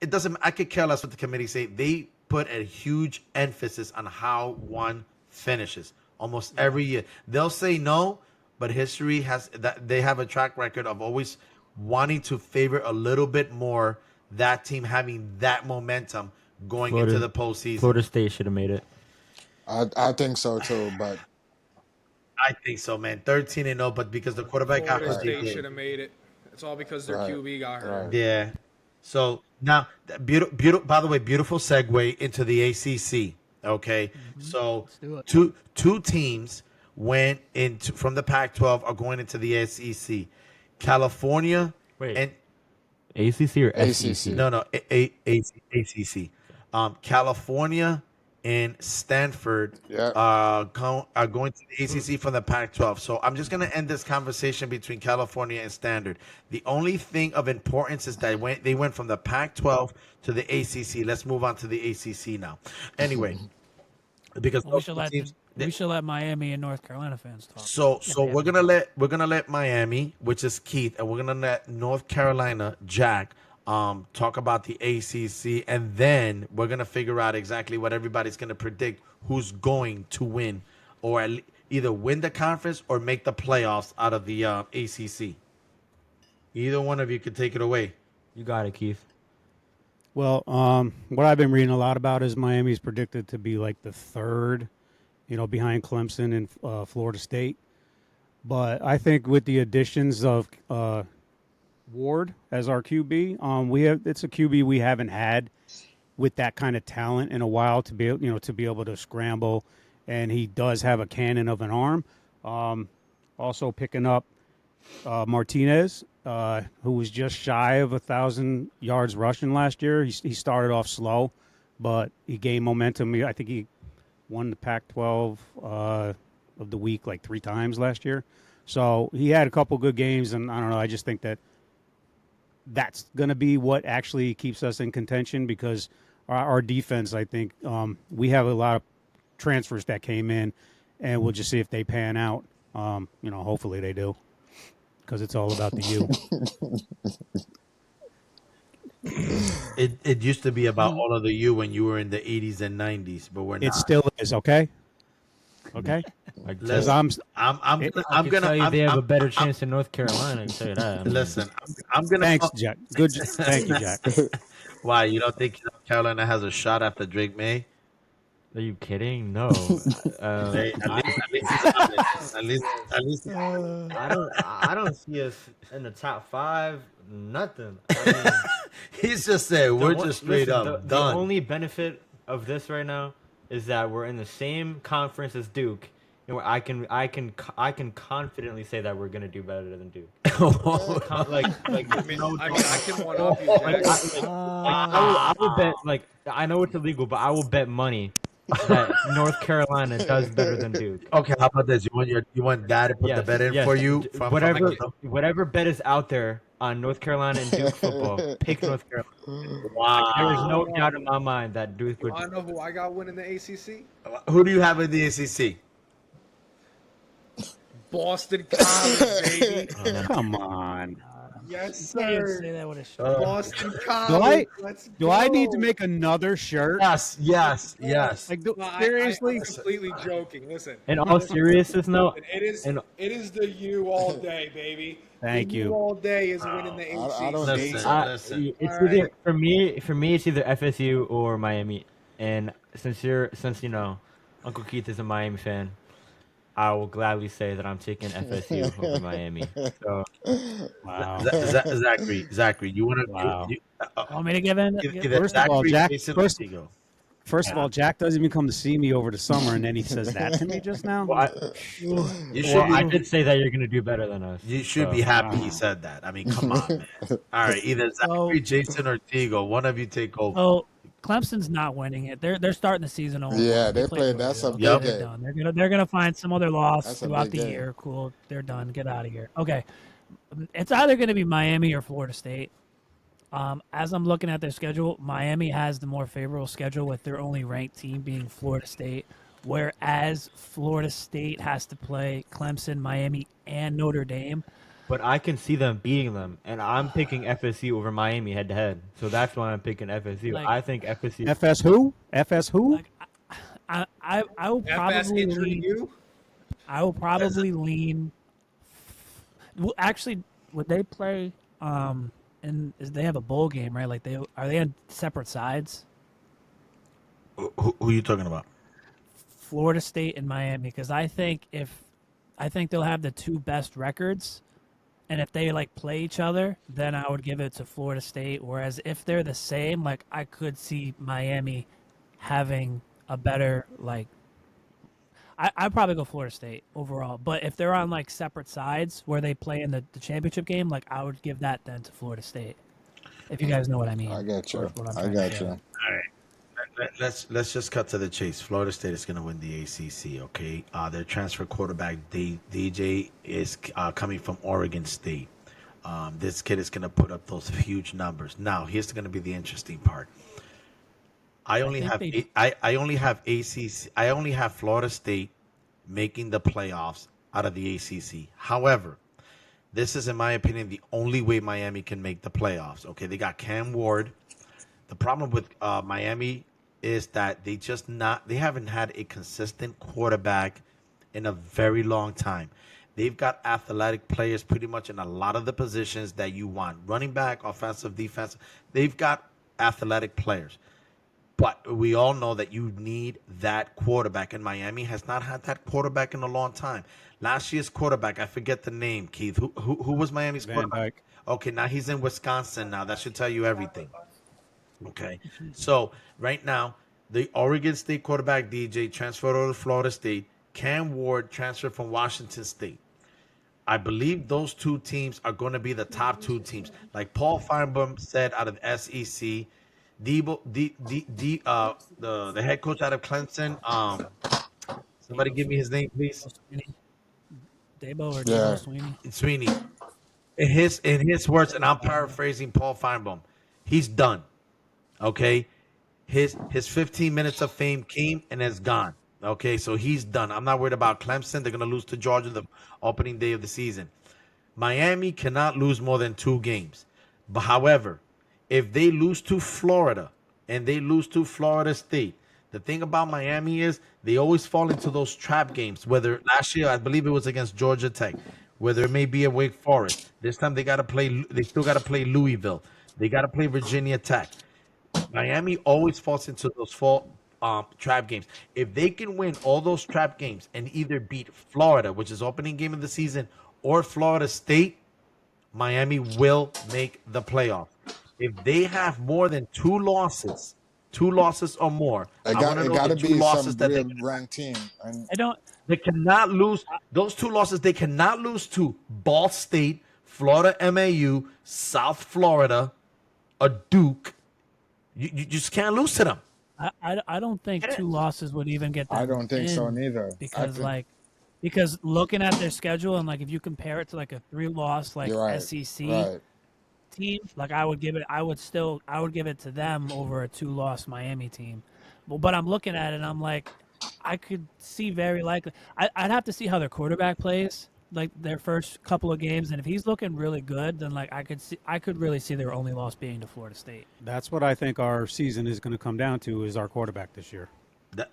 it doesn't, I could care less what the committee say. They put a huge emphasis on how one finishes almost every year. They'll say no, but history has that they have a track record of always wanting to favor a little bit more that team having that momentum going into the postseason. Florida State should have made it. I think so too, but I think so, man. 13-0, but because the quarterback got Florida hurt, State they should did. have made it. It's all because their Right. QB got hurt. Right. Yeah. So now, beautiful. By the way, beautiful segue into the ACC. Okay, so do it. two teams went into from the Pac-12 are going into the SEC. California Wait. and ACC or ACC. SEC? no, ACC. California and Stanford Yeah. are going to the ACC from the Pac-12. So I'm just going to end this conversation between California and Standard. The only thing of importance is that they went from the Pac-12 to the ACC. Let's move on to the ACC now. Anyway, because We those should two let teams- we should let Miami and North Carolina fans talk. so we're gonna let Miami, which is Keith, and we're gonna let North Carolina, Jack, talk about the ACC, and then we're gonna figure out exactly what everybody's gonna predict who's going to win, or either win the conference or make the playoffs out of the ACC. Either one of you could take it away. You got it, Keith. Well, what I've been reading a lot about is Miami's predicted to be like the third, behind Clemson and Florida State. But I think with the additions of Ward as our QB, it's a QB we haven't had with that kind of talent in a while to be able to scramble, and he does have a cannon of an arm. Also picking up Martinez, who was just shy of 1,000 yards rushing last year. He started off slow, but he gained momentum. I think he won the Pac-12 of the week like 3 times last year. So he had a couple good games, and I don't know. I just think that's going to be what actually keeps us in contention, because our defense, I think, we have a lot of transfers that came in, and we'll just see if they pan out. Hopefully they do, because it's all about the U. It used to be about all of the U when you were in the 80s and 90s, but we're not. It still is, okay? Okay? Because I'm Tell you they have a better chance in North Carolina. I can tell you that. I mean, Listen, I'm gonna. thanks, Jack. Good. Thank you, Jack. Why, you don't think North Carolina has a shot after Drake May? Are you kidding? No. Hey, at least. I don't see us in the top 5. Nothing. I mean, He's just saying we're the one- just straight listen, up the done. only benefit of this right now is that we're in the same conference as Duke, and where I can confidently say that we're gonna do better than Duke. I can one up you, Jack. I will bet, like, I know it's illegal, but I will bet money that North Carolina does better than Duke. Okay, how about this? You want Dad to put the bet in yes. for you? Whatever bet is out there on North Carolina and Duke football, pick North Carolina. Wow. There is no doubt in my mind that Duke would. I know who I got winning the ACC. Who do you have in the ACC? Boston College, baby. Come on. Yes, You can't sir. say that with a shot. Boston College. Let's Do I need go. to make another shirt? Yes. Like, No, seriously? I'm completely joking. Listen. In all seriousness, no. It is the U all day, baby. Thank the you. U all day is winning the ACC. I don't need Listen. It's All either right. for me. It's either FSU or Miami. And since Uncle Keith is a Miami fan, I will gladly say that I'm taking FSU over Miami. So Wow. Zachary, you want to? Wow. Want me to give in? Either First of all, Zachary, Jack, Jason, first- or Diego. First of all, Jack doesn't even come to see me over the summer, and then he says that to me just now. Well, You should well, I be. did say that you're gonna do better than us. You should So be happy he said that. I mean, come on, man. All right, either Zachary, Jason, or Tigo, one of you take over. So Clemson's not winning it. They're starting the season over. Yeah, they played played. That's a Louisville. big They're game. done. They're gonna find some other loss That's a throughout big the game. year. Cool. They're done. Get out of here. Okay. It's either gonna be Miami or Florida State. As I'm looking at their schedule, Miami has the more favorable schedule with their only ranked team being Florida State, whereas Florida State has to play Clemson, Miami, and Notre Dame. but I can see them beating them, and I'm picking FSU over Miami head to head. So that's why I'm picking FSU. Like- I think FSU. FS who? FS who? Like, I will FS probably injury lean. you? I will probably lean. Well, actually, would they play? And they have a bowl game, right? Like they on separate sides? Who are you talking about? Florida State and Miami, because I think they'll have the two best records, and if they like play each other, then I would give it to Florida State. Whereas if they're the same, like I could see Miami having a better like. I'd probably go Florida State overall, but if they're on like separate sides where they play in the championship game, like I would give that then to Florida State. If you guys know what I mean. I got you. Or what I'm I trying to got say. you. Let's just cut to the chase. Florida State is going to win the ACC. Okay, their transfer quarterback DJ is coming from Oregon State. This kid is going to put up those huge numbers. Now, here's going to be the interesting part. I only have ACC. I only have Florida State making the playoffs out of the ACC. However, this is, in my opinion, the only way Miami can make the playoffs. Okay, they got Cam Ward. The problem with Miami is that they haven't had a consistent quarterback in a very long time. They've got athletic players pretty much in a lot of the positions that you want. Running back, offensive, defensive. They've got athletic players. But we all know that you need that quarterback, and Miami has not had that quarterback in a long time. Last year's quarterback, I forget the name, Keith. Who was Miami's Van quarterback? Dyke. Okay, now he's in Wisconsin now. That should tell you everything. Okay, so right now, the Oregon State quarterback DJ transferred over to Florida State. Cam Ward transferred from Washington State. I believe those two teams are going to be the top two teams. Like Paul Feinbaum said out of SEC, the head coach out of Clemson. Somebody give me his name, please. Dabo or Yeah. Dabo Sweeney. Sweeney. In his words, and I'm paraphrasing Paul Feinbaum, he's done. Okay, his 15 minutes of fame came and is gone. Okay, so he's done. I'm not worried about Clemson. They're gonna lose to Georgia the opening day of the season. Miami cannot lose more than 2 games. But however, if they lose to Florida and they lose to Florida State, the thing about Miami is they always fall into those trap games. Whether last year I believe it was against Georgia Tech, whether it may be at Wake Forest. This time they still got to play Louisville. They got to play Virginia Tech. Miami always falls into those trap games. If they can win all those trap games and either beat Florida, which is opening game of the season, or Florida State, Miami will make the playoff. If they have more than 2 losses or more, It I want to know got to the 2 be losses some that real ranked team. And they cannot lose. Those 2 losses they cannot lose to Ball State, Florida MAU, South Florida, a Duke. You just can't lose to them. I don't think 2 losses would even get them I don't think so in, neither. because looking at their schedule and like if you compare it to like a 3-loss like You're right. SEC Right. team, like I would give it to them over a 2-loss Miami team. But I'm looking at it and I'm like, I could see very likely. I'd have to see how their quarterback plays like their first couple of games, and if he's looking really good, then like I could really see their only loss being to Florida State. That's what I think our season is going to come down to is our quarterback this year.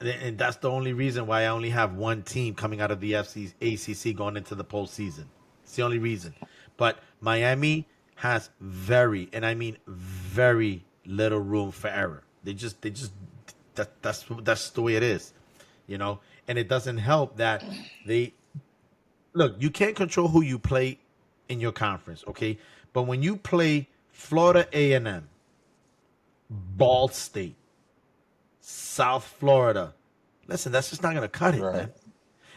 And that's the only reason why I only have one team coming out of the ACC going into the postseason. It's the only reason. But Miami has very, and I mean very little room for error. That's the way it is, you know. And it doesn't help that look. You can't control who you play in your conference, okay? But when you play Florida A&M, Ball State, South Florida. Listen, that's just not going to cut it, Right. man.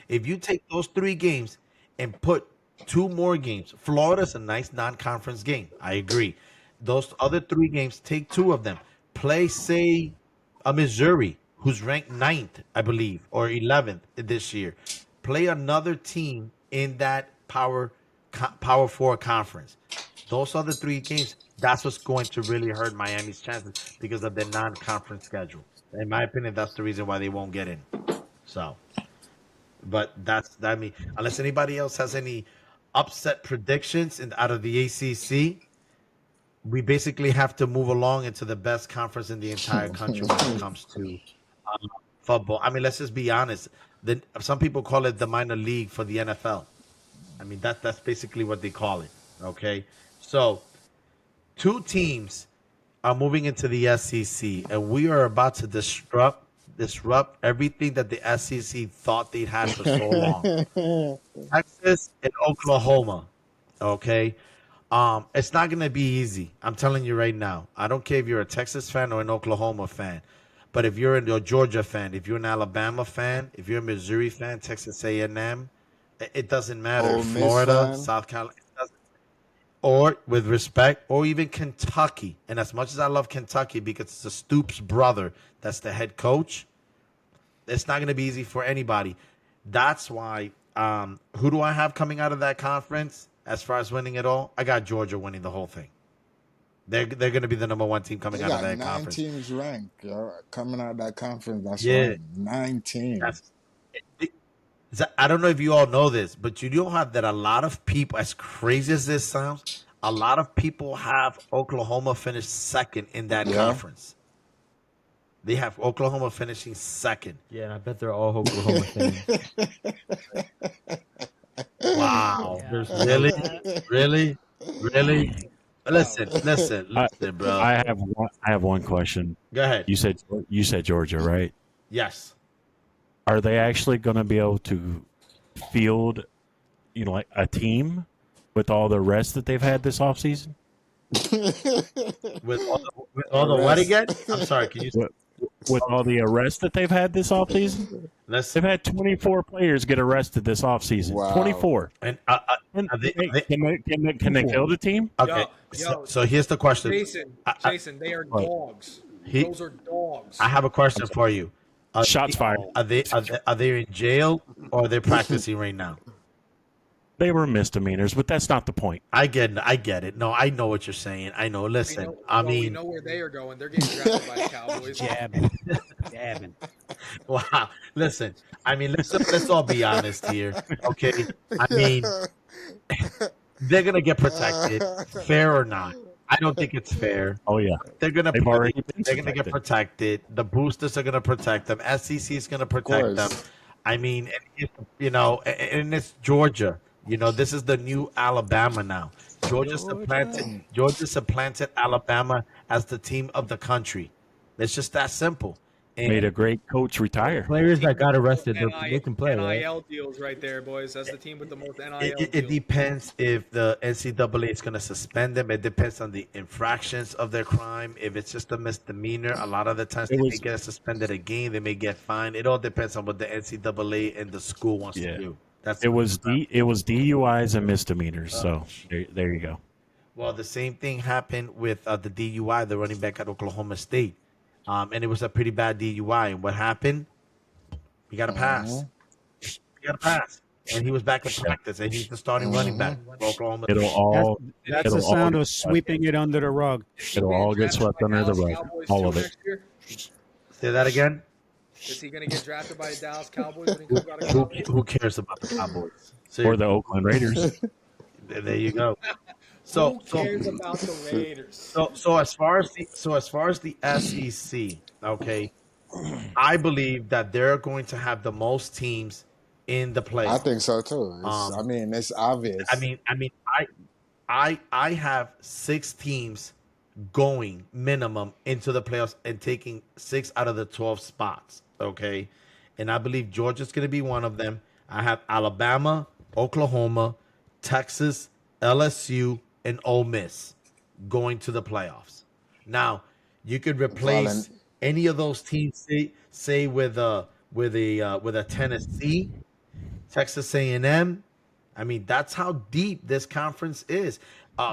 If you take those 3 games and put 2 more games, Florida's a nice non-conference game. I agree. Those other 3 games, take 2 of them. Play, say, a Missouri, who's ranked 9th, I believe, or 11th this year. Play another team in that Power 4 conference. Those other 3 games, that's what's going to really hurt Miami's chances because of their non-conference schedule. In my opinion, that's the reason why they won't get in. So, but I mean, unless anybody else has any upset predictions out of the ACC, we basically have to move along into the best conference in the entire country when it comes to football. I mean, let's just be honest. Some people call it the minor league for the NFL. I mean, that's basically what they call it. Okay, so 2 teams are moving into the SEC, and we are about to disrupt everything that the SEC thought they'd had for so long. Texas and Oklahoma. Okay. It's not gonna be easy. I'm telling you right now. I don't care if you're a Texas fan or an Oklahoma fan, but if you're a Georgia fan, if you're an Alabama fan, if you're a Missouri fan, Texas A&M, it doesn't matter. Ole Miss Florida, fan. South Carolina, or with respect, or even Kentucky. And as much as I love Kentucky because it's a Stoops brother that's the head coach, it's not going to be easy for anybody. That's why, who do I have coming out of that conference as far as winning it all? I got Georgia winning the whole thing. They're going to be the number 1 team coming They out of got that 9 conference. teams ranked, yo, coming out of that conference. That's Yeah. right. 9 teams. I don't know if you all know this, but you do have that a lot of people, as crazy as this sounds, a lot of people have Oklahoma finish 2nd in that Yeah. conference. They have Oklahoma finishing 2nd. Yeah, and I bet they're all Oklahoma fans. Wow. Yeah. There's Really? Really? Really? Listen, bro. I have one question. Go ahead. You said Georgia, right? Yes. Are they actually going to be able to field, like a team with all the rest that they've had this offseason? With all the what again? I'm sorry. Can you With all the arrests that they've had this offseason? let's They've had 24 players get arrested this offseason. Wow. 24. and And are they, can they kill the team? okay. So here's the question. Jason, they are What? dogs. He- Those are dogs. I have a question for you. Shots fired. Are they in jail or are they practicing right now? They were misdemeanors, but that's not the point. I get it. No, I know what you're saying. I know. Listen, we know where they are going. They're getting drafted by the Cowboys. Jabbing. wow. Listen, I mean, let's all be honest here, okay? I mean, they're gonna get protected, fair or not. I don't think it's fair. Oh yeah, They're gonna They've already been they're gonna get protected. The boosters are gonna protect them. SEC is gonna protect them. course. I mean, and it's Georgia. This is the new Alabama now. Georgia supplanted Alabama as the team of the country. It's just that simple. And made a great coach retire. Players that got arrested, they can play, right? NIL deals right there, boys. That's the team with the most NIL it deals. depends if the NCAA is going to suspend them. It depends on the infractions of their crime. If it's just a misdemeanor, a lot of the times they may get suspended again. They may get fined. It all depends on what the NCAA and the school wants to do. It was DUIs and misdemeanors. So there you go. Well, the same thing happened with the DUI, the running back at Oklahoma State. And it was a pretty bad DUI. And what happened? He got a pass. He got a pass. And he was back in practice. And he's the starting running back for Oklahoma It'll State. all That's it'll the sound all of sweeping it under the rug. it'll all get swept under the rug. All of it. Say that again? Is he going to get drafted by the Dallas Cowboys when he comes out of college? Who cares about the Cowboys? Or the Oakland Raiders. There you go. Who cares about the Raiders? So as far as the SEC, okay, I believe that they're going to have the most teams in the playoffs. I think so too. I mean, it's obvious. I have 6 teams going minimum into the playoffs and taking 6 out of the 12 spots. Okay, and I believe Georgia's going to be one of them. I have Alabama, Oklahoma, Texas, LSU, and Ole Miss going to the playoffs. Now, you could replace any of those teams say with a Tennessee, Texas A&M. I mean, that's how deep this conference is.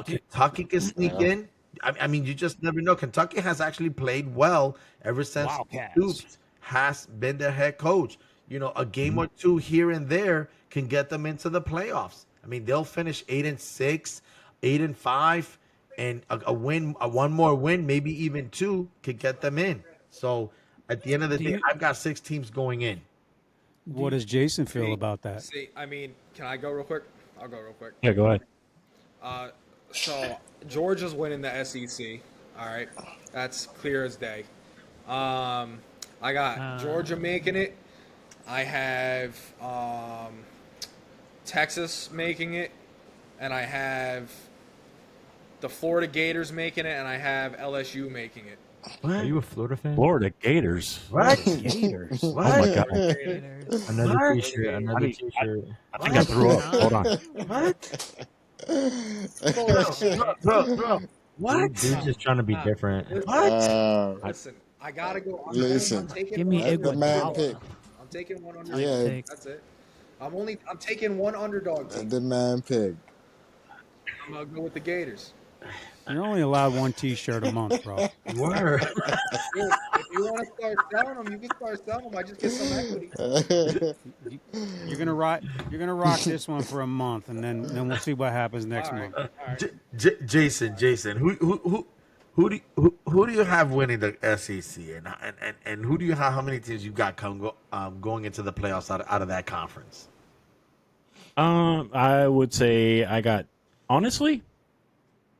Kentucky can sneak Yeah. in. I mean, you just never know. Kentucky has actually played well ever since Wildcats. Stoops has been their head coach. You know, a game or two here and there can get them into the playoffs. I mean, they'll finish 8-6, 8-5, and a one more win, maybe even two, could get them in. So at the end of the Do day, you- I've got 6 teams going in. What does Jason feel See- about that? See, I mean, can I go real quick? I'll go real quick. Yeah, go ahead. So Georgia's winning the SEC. All right, that's clear as day. I got Georgia making it. I have Texas making it, and I have the Florida Gators making it, and I have LSU making it. Are you a Florida fan? Florida Gators. What? Gators. Oh my god. Another What? T-shirt. Another T-shirt. I think I threw up. Hold on. What? Bro. What? Dude's just trying to be different. What? Listen, I gotta go. Listen, I'm taking Give me one let the man Iguodala. pick. I'm taking one Yeah. underdog. That's it. I'm taking one underdog. Let the man pick. I'm gonna go with the Gators. You're only allowed one T-shirt a month, bro. Word. Dude, if you want to start selling them, you can start selling them. I just get some equity. You're gonna rock this one for a month, and then we'll see what happens next All right. month. All right. Jason, who do you have winning the SEC, and who do you have? How many teams you got going into the playoffs out of that conference? I would say I got, honestly,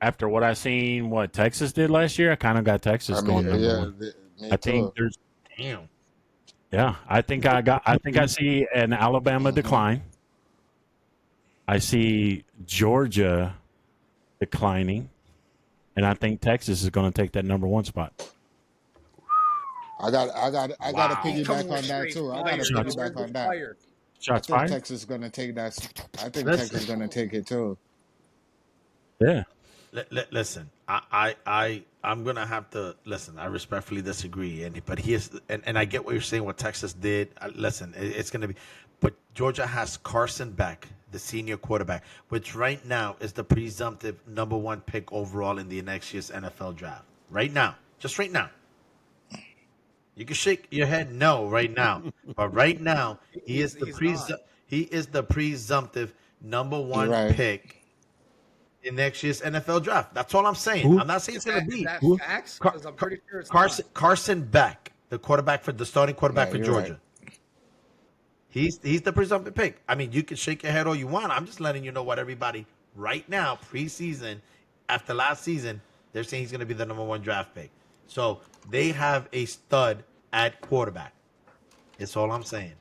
after what I seen, what Texas did last year, I kind of got Texas going number one. Me I think too. there's, Damn. yeah, I think I see an Alabama decline. I see Georgia declining, and I think Texas is going to take that number one spot. I got to Wow. piggyback Coming on with that straight too. I got fire. to Shots. piggyback on that. Fire. Shots I think fired. Texas is gonna take that. I think Listen. Texas is gonna take it too. Yeah. Listen, I'm gonna have to listen. I respectfully disagree, but and I get what you're saying. What Texas did, listen, it's gonna be, but Georgia has Carson Beck, the senior quarterback, which right now is the presumptive number one pick overall in the next year's NFL draft. Right now, just right now. You can shake your head no right now, but right now he is the presumptive number one right. pick in next year's NFL draft. That's all I'm saying. Who? I'm not saying it's going to Is be that Who? facts? Car- Because I'm pretty sure it's Carson Beck, the starting quarterback Yeah, for you're Georgia. right. He's the presumptive pick. I mean, you can shake your head all you want. I'm just letting you know what everybody right now, preseason, after last season, they're saying he's going to be the number one draft pick. So they have a stud at quarterback. It's all I'm saying.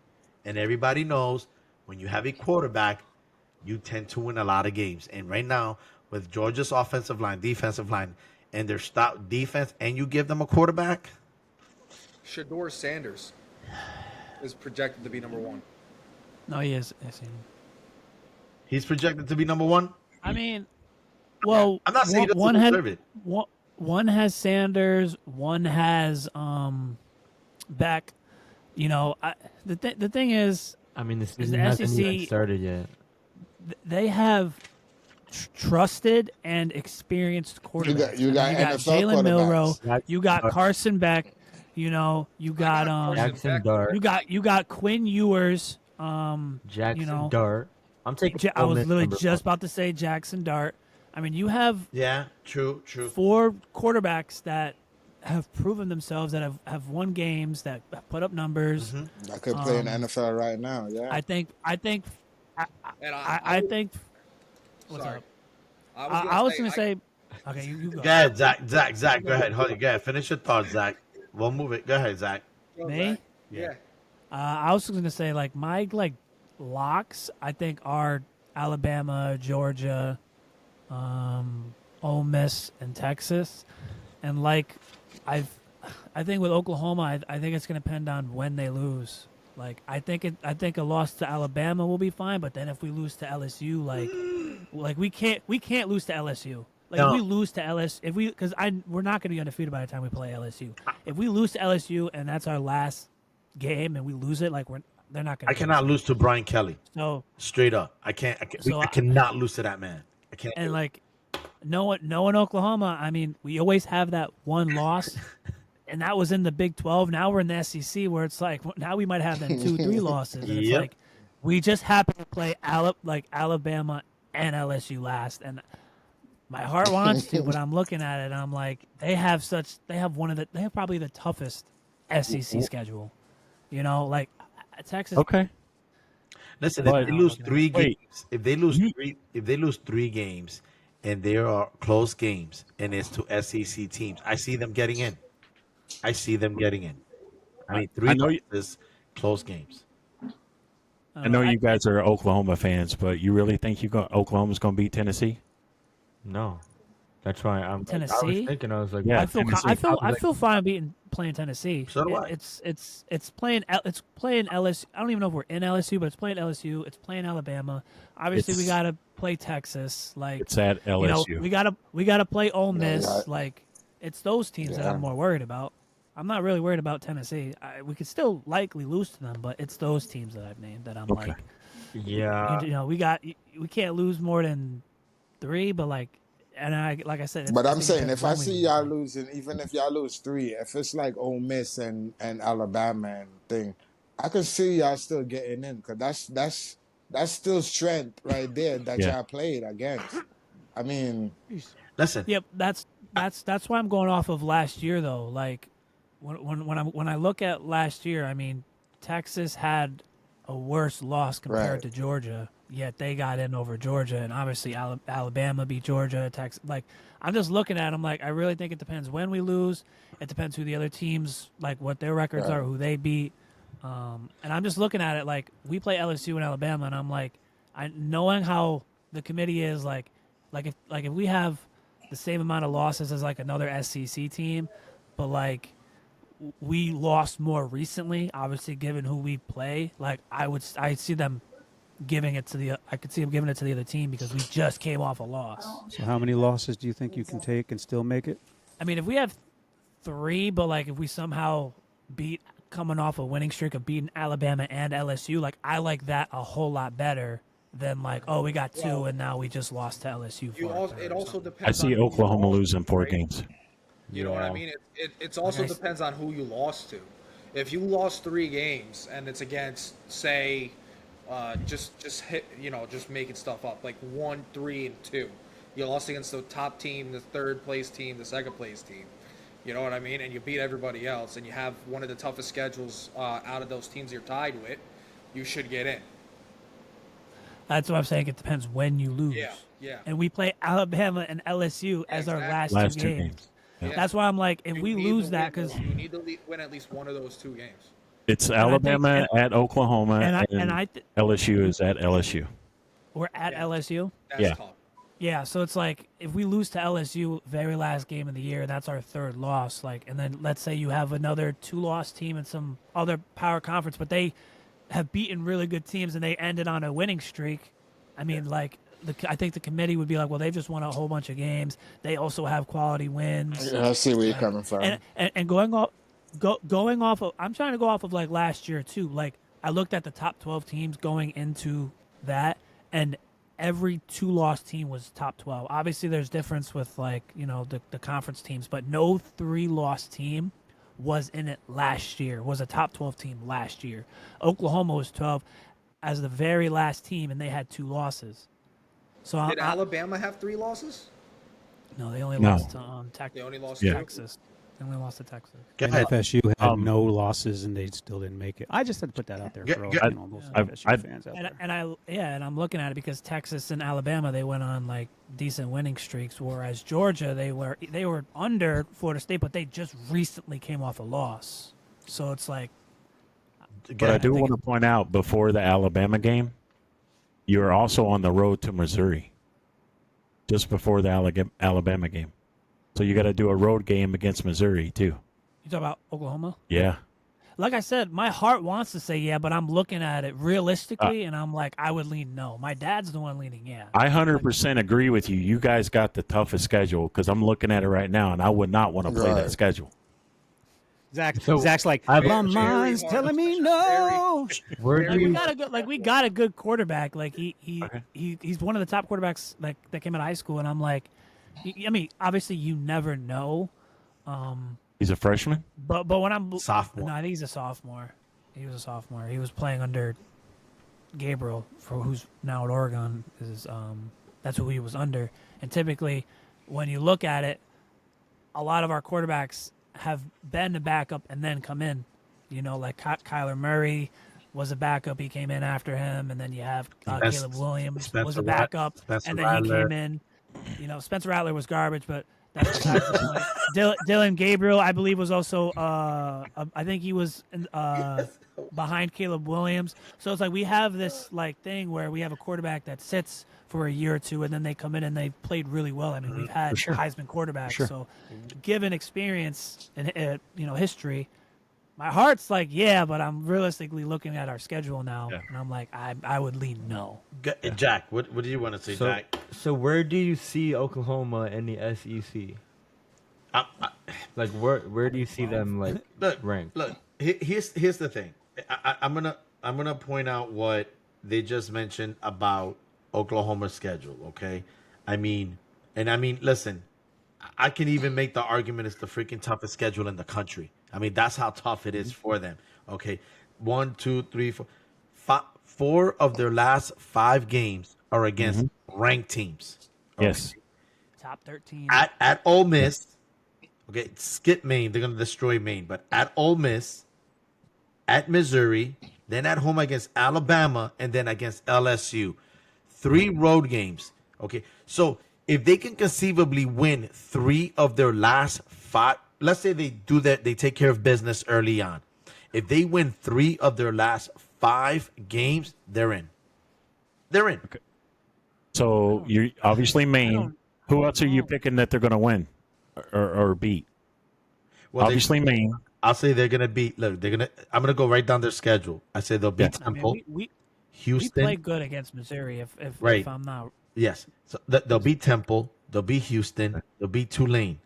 And everybody knows when you have a quarterback, you tend to win a lot of games. And right now, with Georgia's offensive line, defensive line, and their stout defense, and you give them a quarterback, Shador Sanders is projected to be number one. No, he is. Yes, he is. he's projected to be number one. I mean, well, I'm not saying he doesn't one has deserve it. one has Sanders, one has Beck. You know, the thing is, I mean, the the season hasn't even SEC started yet. they have trusted and experienced quarterbacks. you got I mean, NFL Jalen Milroe, quarterbacks. you got Carson Beck, you know, you got Jackson Dart. you got Quinn Ewers. Jackson you know, Dart. I'm taking. I Ole was Miss literally number just one. about to say Jackson Dart. I mean, you have Yeah, true. 4 quarterbacks that have proven themselves, that have won games, that have put up numbers. I could play in the NFL right now. Yeah. I think And I think. What's sorry. up? I I was gonna say. Okay, you go. Go ahead, Zach. Go ahead. Hold it. Go ahead. Finish your thought, Zach. We'll move it. Go ahead, Zach. Me? Yeah. I was gonna say like my locks. I think are Alabama, Georgia, Ole Miss, and Texas. And I think with Oklahoma, I think it's gonna depend on when they lose. Like I think a loss to Alabama will be fine, but then if we lose to LSU, like we can't lose to LSU. like No. if we lose to LSU, we're not going to be undefeated by the time we play LSU. If we lose to LSU and that's our last game and we lose it, like they're not going. I cannot lose to Brian Kelly. So Straight up, I can't. I cannot lose to that man. I can't. and like, knowing Oklahoma, I mean, we always have that one loss, and that was in the Big 12. Now we're in the SEC, where it's like now we might have them 2-3 losses, and it's Yep. like we just happen to play Alabama and LSU last, and my heart wants to, but I'm looking at it, I'm like, they have probably the toughest SEC schedule, you know, like Texas. Okay. Listen, But- if they lose three Wait. games, if they lose three games, and there are close games, and it's to SEC teams, I see them getting in. I mean, three know you- losses, close games. I know you guys are Oklahoma fans, but you really think Oklahoma's going to beat Tennessee? No, that's why I was Tennessee? thinking. I was like, Yeah. I feel Tennessee. I feel fine playing Tennessee. So do I. It's playing LSU. I don't even know if we're in LSU, but it's playing LSU. It's playing Alabama. Obviously, we It's- gotta play Texas. Like It's at LSU. you know, we gotta play Ole Miss. yeah. Like it's those teams that Yeah. I'm more worried about. I'm not really worried about Tennessee. We could still likely lose to them, but it's those teams that I've named that I'm Okay. like, yeah, you know, we can't lose more than 3, but like. And like I said, But I I'm think saying, that's if I when we see lose, y'all like- losing, even if y'all lose 3, if it's like Ole Miss and Alabama and thing, I can see y'all still getting in, because that's still strength right there that Yeah. y'all played against. I mean, Listen, Yep, that's why I'm going off of last year though. Like when I look at last year, I mean Texas had a worse loss compared Right. to Georgia, yet they got in over Georgia, and obviously Alabama beat Georgia. Texas, like I'm just looking at them like I really think it depends when we lose. It depends who the other teams, like what their records Right. are, who they beat. And I'm just looking at it like we play LSU and Alabama, and I'm like, knowing how the committee is like if we have the same amount of losses as like another SEC team, but like we lost more recently, obviously given who we play, like I see them giving it to I could see them giving it to the other team because we just came off a loss. So how many losses do you think you can take and still make it? I mean, if we have 3, but like if we somehow coming off a winning streak of beating Alabama and LSU, like I like that a whole lot better than like, oh, we got 2 and now we just lost to LSU. You for also, a it third or also something. depends. I see on who you Oklahoma lost losing to, 4 right? games. You know what I mean? It's also Okay. depends on who you lost to. If you lost 3 games and it's against, say, just hit, just making stuff up, like 1, 3, and 2. You lost against the top team, the third place team, the second place team. You know what I mean? And you beat everybody else, and you have one of the toughest schedules out of those teams you're tied with. You should get in. That's what I'm saying. It depends when you lose. Yeah. And we play Alabama and LSU as our Exactly. last, Last 2 2 games. games. Yeah. That's why I'm like, if You we need lose to that, win- because you need to win at least one of those 2 games. It's I think- Alabama at Oklahoma, and and, I LSU is at LSU. we're at Yeah. LSU. That's Yeah. tough. Yeah, so it's like if we lose to LSU very last game of the year, that's our 3rd loss. Like, and then let's say you have another 2-loss team in some other power conference, but they have beaten really good teams and they ended on a winning streak. I mean, like I think the committee would be like, well, they've just won a whole bunch of games. They also have quality wins. I see where you're coming from. And going off of, I'm trying to go off of like last year too. Like I looked at the top 12 teams going into that, and every 2-loss team was top 12. Obviously, there's difference with like the conference teams, but no 3-loss team was in it last year. Was a top 12 team last year. Oklahoma was 12 as the very last team, and they had 2 losses. So Did Alabama have 3 losses? no, they only No. lost to They only lost Yeah. 2? Texas. They only lost to Texas. Go And ahead. FSU had Um, no losses and they still didn't make it. I just had to put that out there Yeah, for all yeah. those I've- FSU I've- fans out And, there. and I'm looking at it because Texas and Alabama, they went on like decent winning streaks, whereas Georgia, they were under Florida State, but they just recently came off a loss. So it's like, But I do think want to point out before the Alabama game, you're also on the road to Missouri just before the Alabama game. So you got to do a road game against Missouri too. you talk about Oklahoma. Yeah. like I said, my heart wants to say yeah, but I'm looking at it realistically, and I'm like, I would lean no. My dad's the one leaning yeah. I 100% agree with you. You guys got the toughest schedule because I'm looking at it right now, and I would not want to play that Right. schedule. Zach's like, I've- my mind's telling me no. Where do We you? got a good, we got a good quarterback. Like Okay. he's one of the top quarterbacks like that came out of high school, and I'm like, I mean, obviously you never know, He's a freshman? but when I'm Sophomore. no, I think he's a sophomore. He was a sophomore. He was playing under Gabriel, for who's now at Oregon. Is that's who he was under. And typically, when you look at it, a lot of our quarterbacks have been a backup and then come in. You know, like Kyler Murray was a backup. He came in after him, and then you have Caleb Williams was Spencer a backup, Spencer and then Rattler. he came in. You know, Spencer Rattler was garbage, but that's besides the point. Dylan Gabriel, I believe, was also. I think he was behind Caleb Williams. So it's like we have this like thing where we have a quarterback that sits for a year or two, and then they come in and they played really well. I mean, we've had Heisman quarterbacks, so given experience and history, my heart's like yeah, but I'm realistically looking at our schedule now, and I'm like I would lean no. Jack, what do you want to say, So, Jack? so where do you see Oklahoma in the SEC? Like where do you see them like ranked? Look. Here's the thing. I'm gonna point out what they just mentioned about Oklahoma's schedule. Okay, I mean, listen, I can even make the argument it's the freaking toughest schedule in the country. I mean, that's how tough it is for them. Okay, 1, 2, 3, 4, 4 of their last 5 games are against ranked teams. Okay? Yes. Top 13. At Ole Miss. Okay, skip Maine. They're gonna destroy Maine, but at Ole Miss, at Missouri, then at home against Alabama, and then against LSU. 3 road games. Okay, so if they can conceivably win 3 of their last 5, let's say they do that, they take care of business early on. If they win 3 of their last 5 games, they're in. They're in. Okay. So you're obviously Maine. Who else are you picking that they're going to win or beat? Well, Obviously Maine. I'll say they're gonna beat. Look, I'm gonna go right down their schedule. I say they'll beat I mean, Temple, we Houston. play good against Missouri if Right. I'm not. Yes, so they'll beat Temple. They'll beat Houston. They'll beat Tulane.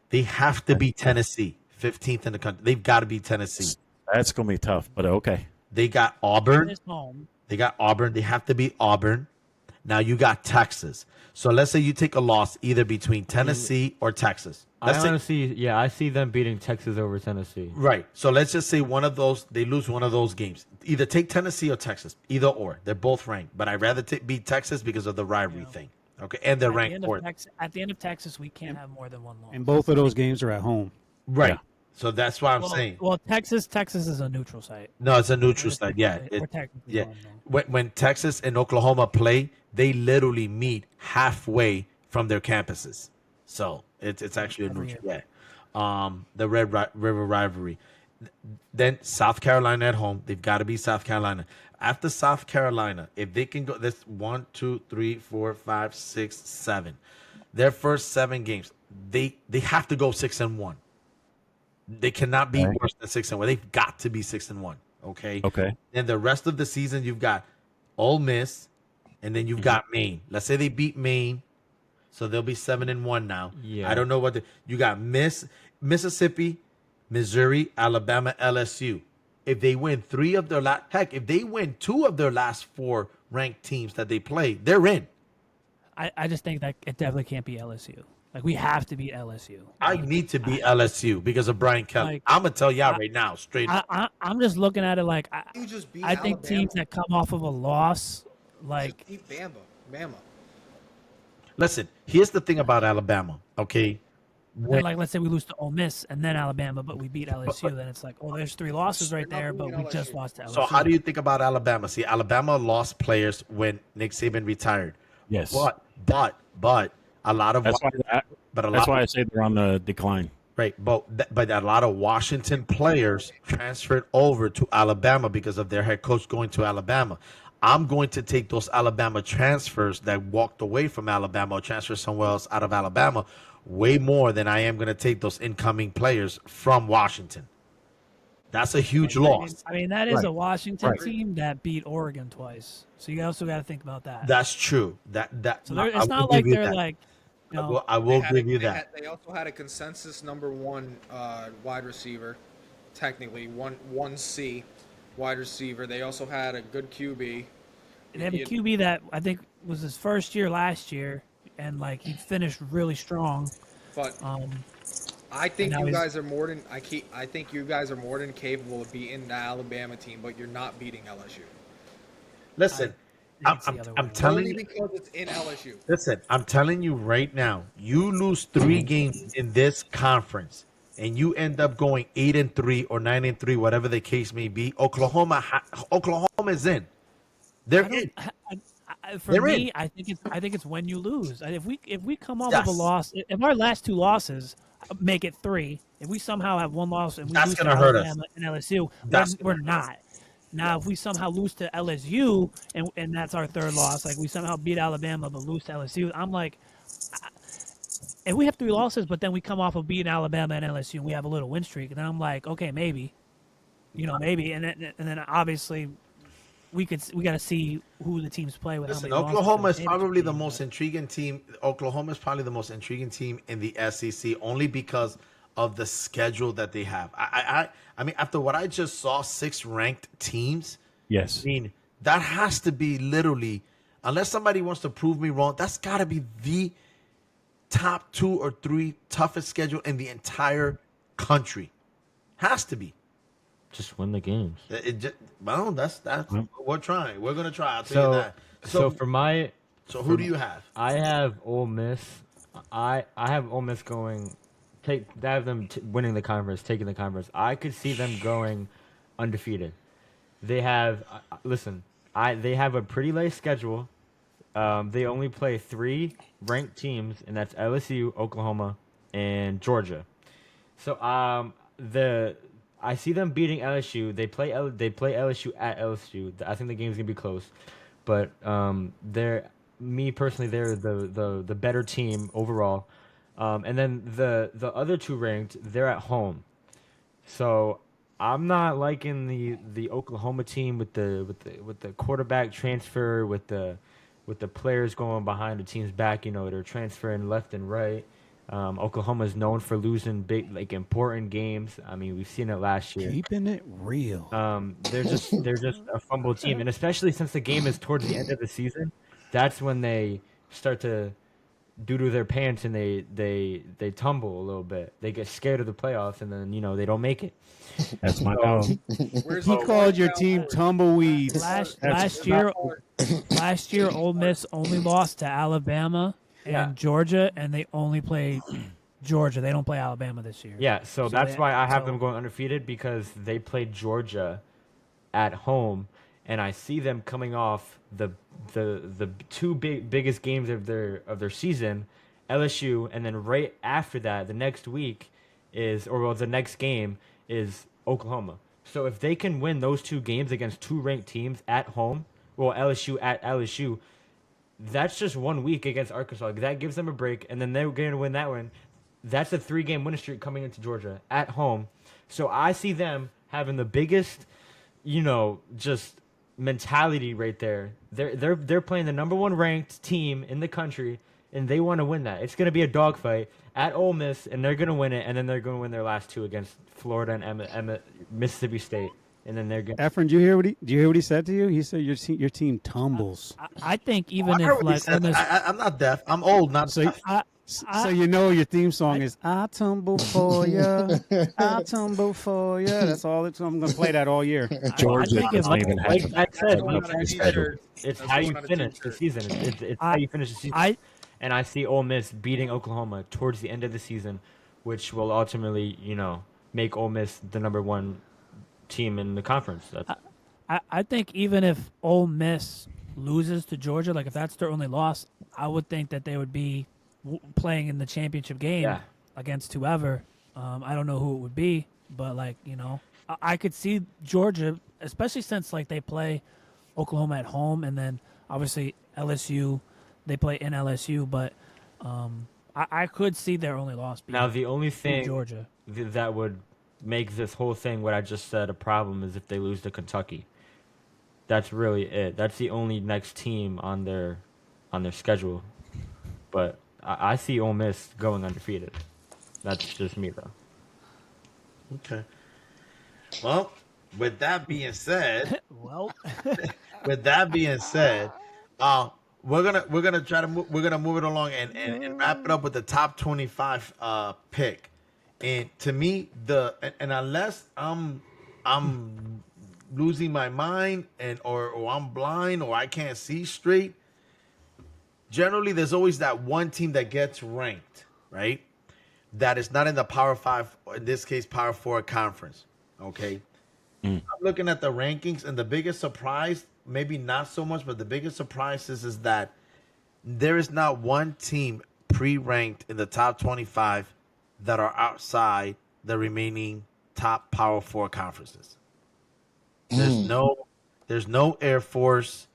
They have to beat Tennessee, 15th in the country. They've got to beat Tennessee. That's going to be tough, but okay. They got Auburn. It's home. They got Auburn. They have to beat Auburn. Now you got Texas. So let's say you take a loss either between Tennessee or Texas. Let's say, Honestly, I see them beating Texas over Tennessee. right. So let's just say one of those, they lose one of those games. Either take Tennessee or Texas. Either or. They're both ranked. But I'd rather beat Texas because of the rivalry thing. Okay. And they're ranked fourth. At the end of Texas, we can't have more than one loss. And both of those games are at home. Right. Yeah. So that's why I'm saying. Well, Texas is a neutral site. No, it's a neutral site. Yeah. We're technically Yeah. home, though. When Texas and Oklahoma play, they literally meet halfway from their campuses. So it's actually a Every neutral. Yeah. The River rivalry. Then South Carolina at home. They've got to be South Carolina. After South Carolina, if they can go, this 1, 2, 3, 4, 5, 6, 7. Their first 7 games, they have to go 6-1. They cannot be Okay. worse than 6-1. They've got to be 6-1. Okay. Okay. And the rest of the season, you've got Ole Miss, and then you've got Maine. Let's say they beat Maine, so they'll be 7-1 now. Yeah. I don't know what you got. Mississippi, Missouri, Alabama, LSU. If they win 3 of their if they win 2 of their last 4 ranked teams that they play, they're in. I just think that it definitely can't be LSU. Like we have to beat LSU. I need to be LSU because of Brian Kelly. Like, I'm gonna tell y'all right now, straight up. I'm just looking at it like You just beat I think Alabama. teams that come off of a loss, like Beat Bama. Listen, here's the thing about Alabama. Okay, like let's say we lose to Ole Miss and then Alabama, but we beat LSU, then it's like, oh, there's 3 losses right there, but we just lost to LSU. so how do you think about Alabama? See, Alabama lost players when Nick Saban retired. Yes. But a lot of That's why, that's why I say they're on the decline. right, but a lot of Washington players transferred over to Alabama because of their head coach going to Alabama. I'm going to take those Alabama transfers that walked away from Alabama or transferred somewhere else out of Alabama way more than I am going to take those incoming players from Washington. That's a huge loss. I mean, that is Right. a Washington Right. team that beat Oregon twice. So you also got to think about that. That's true. That So I it's will not give like you they're that. like, you know, I will give you that. They also had a consensus number one wide receiver, technically 1C wide receiver. They also had a good QB. they have a QB that I think was his first year last year, and like he finished really strong. But Um, I think now you he's- guys are more than I think you guys are more than capable of beating the Alabama team, but you're not beating LSU. Listen, think it's the other I'm way. telling Only you. because it's in LSU. Listen, I'm telling you right now, you lose 3 games in this conference and you end up going 8-3 or 9-3, whatever the case may be. Oklahoma is in. They're in. For They're me, in. I think it's when you lose. If we come off of a Yes. loss, if our last 2 losses make it 3, if we somehow have 1 loss and we That's lose to gonna hurt us. Alabama and LSU, That's we're gonna hurt us. not. Now, if we somehow lose to LSU and that's our 3rd loss, like we somehow beat Alabama but lose to LSU, I'm like, if we have 3 losses, but then we come off of beating Alabama and LSU and we have a little win streak, and then I'm like, okay, maybe, maybe, and then obviously we got to see who the teams play with. Listen, how many losses Oklahoma to is the probably championship the game, most intriguing team. Oklahoma is probably the most intriguing team in the SEC, only because of the schedule that they have. I mean, after what I just saw, 6 ranked teams. Yes. I mean, that has to be literally, unless somebody wants to prove me wrong, that's got to be the top 2 or 3 toughest schedule in the entire country. Has to be. Just win the games. Well, that's we're trying. We're gonna try. I'll tell So, you that. so for my, So who do you have? I have Ole Miss. I have Ole Miss going, I have them winning the conference, taking the conference. I could see them going undefeated. They have listen. They have a pretty light schedule. They only play 3 ranked teams, and that's LSU, Oklahoma, and Georgia. So I see them beating LSU. They play LSU at LSU. I think the game's gonna be close, but they're the better team overall. And then the other 2 ranked, they're at home. So I'm not liking the Oklahoma team with the quarterback transfer, with the players going behind the team's back. They're transferring left and right. Oklahoma is known for losing big, important games. I mean, we've seen it last year. Keeping it real. They're just a fumble team, and especially since the game is towards the end of the season, that's when they start to due to their pants and they tumble a little bit. They get scared of the playoffs, and then they don't make it. That's my dog. Where's He the called your Mark team Howard? tumbleweeds. last year, Ole Miss only lost to Alabama and Georgia, and they only play Georgia. They don't play Alabama this year. Yeah, so So that's they- why I have so- them going undefeated, because they played Georgia at home, and I see them coming off the 2 biggest games of their season, LSU, and then right after that, the next game is Oklahoma. So if they can win those 2 games against 2 ranked teams at home, LSU at LSU, that's just 1 week against Arkansas. That gives them a break, and then they're going to win that one. That's a 3-game winning streak coming into Georgia at home. So I see them having the biggest, just mentality right there. They're playing the number 1 ranked team in the country, and they want to win that. It's going to be a dogfight at Ole Miss, and they're going to win it, and then they're going to win their last 2 against Florida and Mississippi State, and then they're going. Efren, do you hear what he said to you? He said your team tumbles. I think even I heard if what he like said. Ole Miss, I'm not deaf. I'm old, not So, deaf. so your theme song is "I tumble for ya, I tumble for ya." That's all. I'm gonna play that all year. Georgia think it doesn't might- even have Like a I said, Going on a t-shirt. it's That's how you going on a finish the t-shirt. season. It's how you finish the season. And I see Ole Miss beating Oklahoma towards the end of the season, which will ultimately, make Ole Miss the number 1 team in the conference. I think even if Ole Miss loses to Georgia, like if that's their only loss, I would think that they would be playing in the championship game against whoever. I don't know who it would be, but I could see Georgia, especially since they play Oklahoma at home, and then obviously LSU, they play in LSU, but I could see their only loss being Now the only thing Georgia. that would makes this whole thing what I just said a problem is if they lose to Kentucky. That's really it. That's the only next team on their schedule. But I see Ole Miss going undefeated. That's just me though. Okay. Well, with that being said, Well, with that being said, we're gonna try to we're gonna move it along and wrap it up with the top 25 pick. And to me, and unless I'm losing my mind or I'm blind or I can't see straight, generally there's always that one team that gets ranked, right? That is not in the Power Five, or in this case, Power Four conference. Okay. I'm looking at the rankings, and the biggest surprise, maybe not so much, but the biggest surprise is that there is not one team pre-ranked in the top 25 that are outside the remaining top Power Four conferences. There's no Air Force,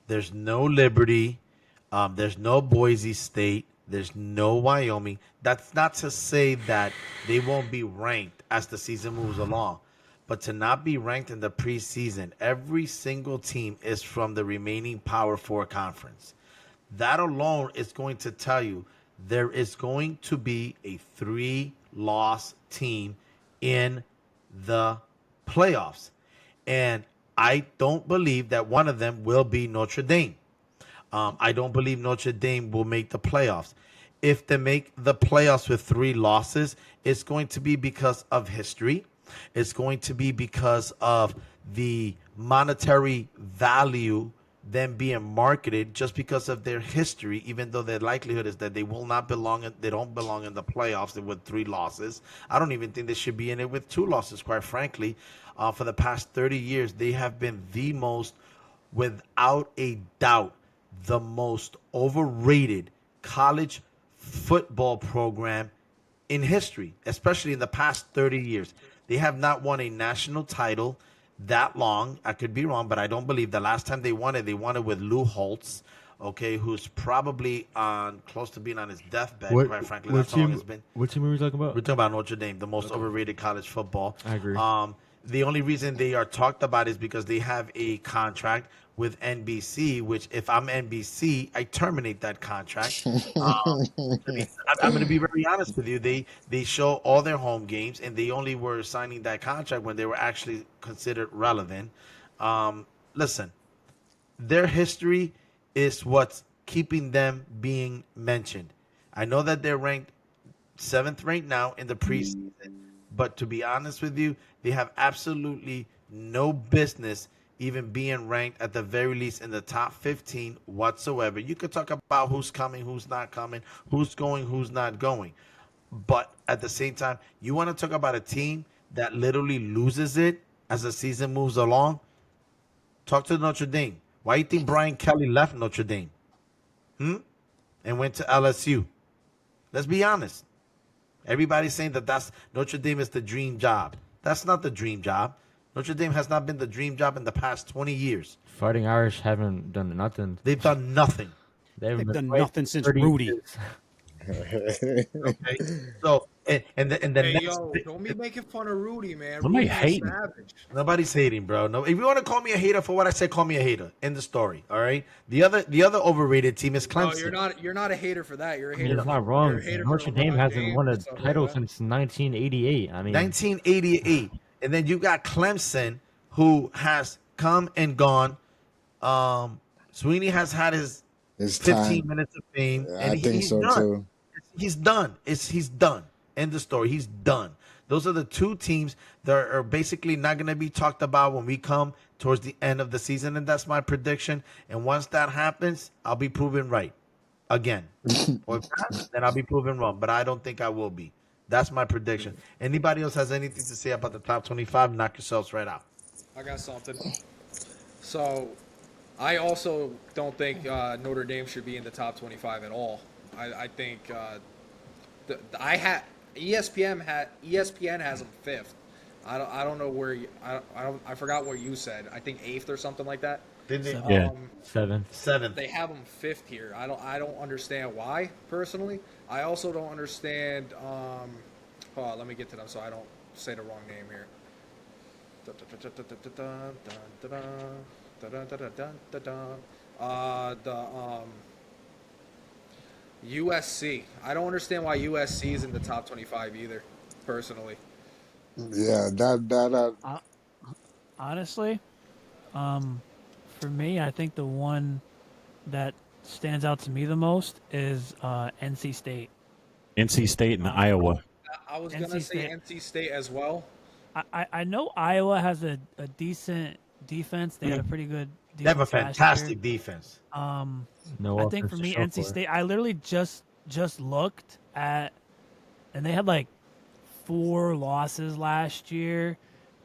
there's no Liberty, there's no Boise State, there's no Wyoming. That's not to say that they won't be ranked as the season moves along. But to not be ranked in the preseason, every single team is from the remaining Power Four conference. That alone is going to tell you there is going to be a 3-loss team in the playoffs. And I don't believe that one of them will be Notre Dame. I don't believe Notre Dame will make the playoffs. If they make the playoffs with 3 losses, it's going to be because of history. It's going to be because of the monetary value, them being marketed just because of their history, even though the likelihood is that they will not belong, they don't belong in the playoffs with 3 losses. I don't even think they should be in it with 2 losses, quite frankly. For the past 30 years, they have been the most, without a doubt, the most overrated college football program in history, especially in the past 30 years. They have not won a national title that long. I could be wrong, but I don't believe the last time they won it with Lou Holtz, okay, who's probably close to being on his deathbed, quite frankly. That's how long it's been. What team are we talking about? We're talking about Notre Dame, the most overrated college football. I agree. The only reason they are talked about is because they have a contract with NBC, which if I'm NBC, I terminate that contract. I'm going to be very honest with you. They show all their home games, and they only were signing that contract when they were actually considered relevant. Listen, their history is what's keeping them being mentioned. I know that they're ranked 7th right now in the preseason, but to be honest with you, they have absolutely no business even being ranked at the very least in the top 15 whatsoever. You could talk about who's coming, who's not coming, who's going, who's not going. But at the same time, you want to talk about a team that literally loses it as the season moves along? Talk to Notre Dame. Why do you think Brian Kelly left Notre Dame? And went to LSU? Let's be honest. Everybody's saying that Notre Dame is the dream job. That's not the dream job. Notre Dame has not been the dream job in the past 20 years. Fighting Irish haven't done nothing. They've done nothing. They've done nothing since Rudy. Okay. So and the Hey, next yo, don't be making fun of Rudy, man. Somebody Rudy's a hating. savage. Nobody's hating, bro. No, if you want to call me a hater for what I said, call me a hater. End the story. All right. The other overrated team is No, Clemson. you're not a hater for that. You're a I mean, hater. it's not You're wrong. a hater Notre for Dame LeBron hasn't won a James and stuff title like that. since 1988. I mean, 1988, and then you got Clemson, who has come and gone. Sweeney has had his It's 15 time. minutes of fame, I and think he's so done. too. He's done. He's done. End the story. He's done. Those are the 2 teams that are basically not going to be talked about when we come towards the end of the season, and that's my prediction. And once that happens, I'll be proven right again. Or if not, then I'll be proven wrong, but I don't think I will be. That's my prediction. Anybody else has anything to say about the top 25? Knock yourselves right out. I got something. So, I also don't think Notre Dame should be in the top 25 at all. I think ESPN has them 5th. I don't know where I forgot what you said. I think 8th or something like that. Did they? Yeah. 7th. They have them 5th here. I don't understand why personally. I also don't understand. Hold on, let me get to them so I don't say the wrong name here. The USC. I don't understand why USC is in the top 25 either, personally. Yeah, that Honestly, for me, I think the one that stands out to me the most is NC State. NC State and Iowa. I was NC gonna say State. NC State as well. I know Iowa has a decent defense. They had a pretty good defense. They have a last year. fantastic defense. No I think offense for to me, show NC for it. State. I literally just looked at, and they had like 4 losses last year,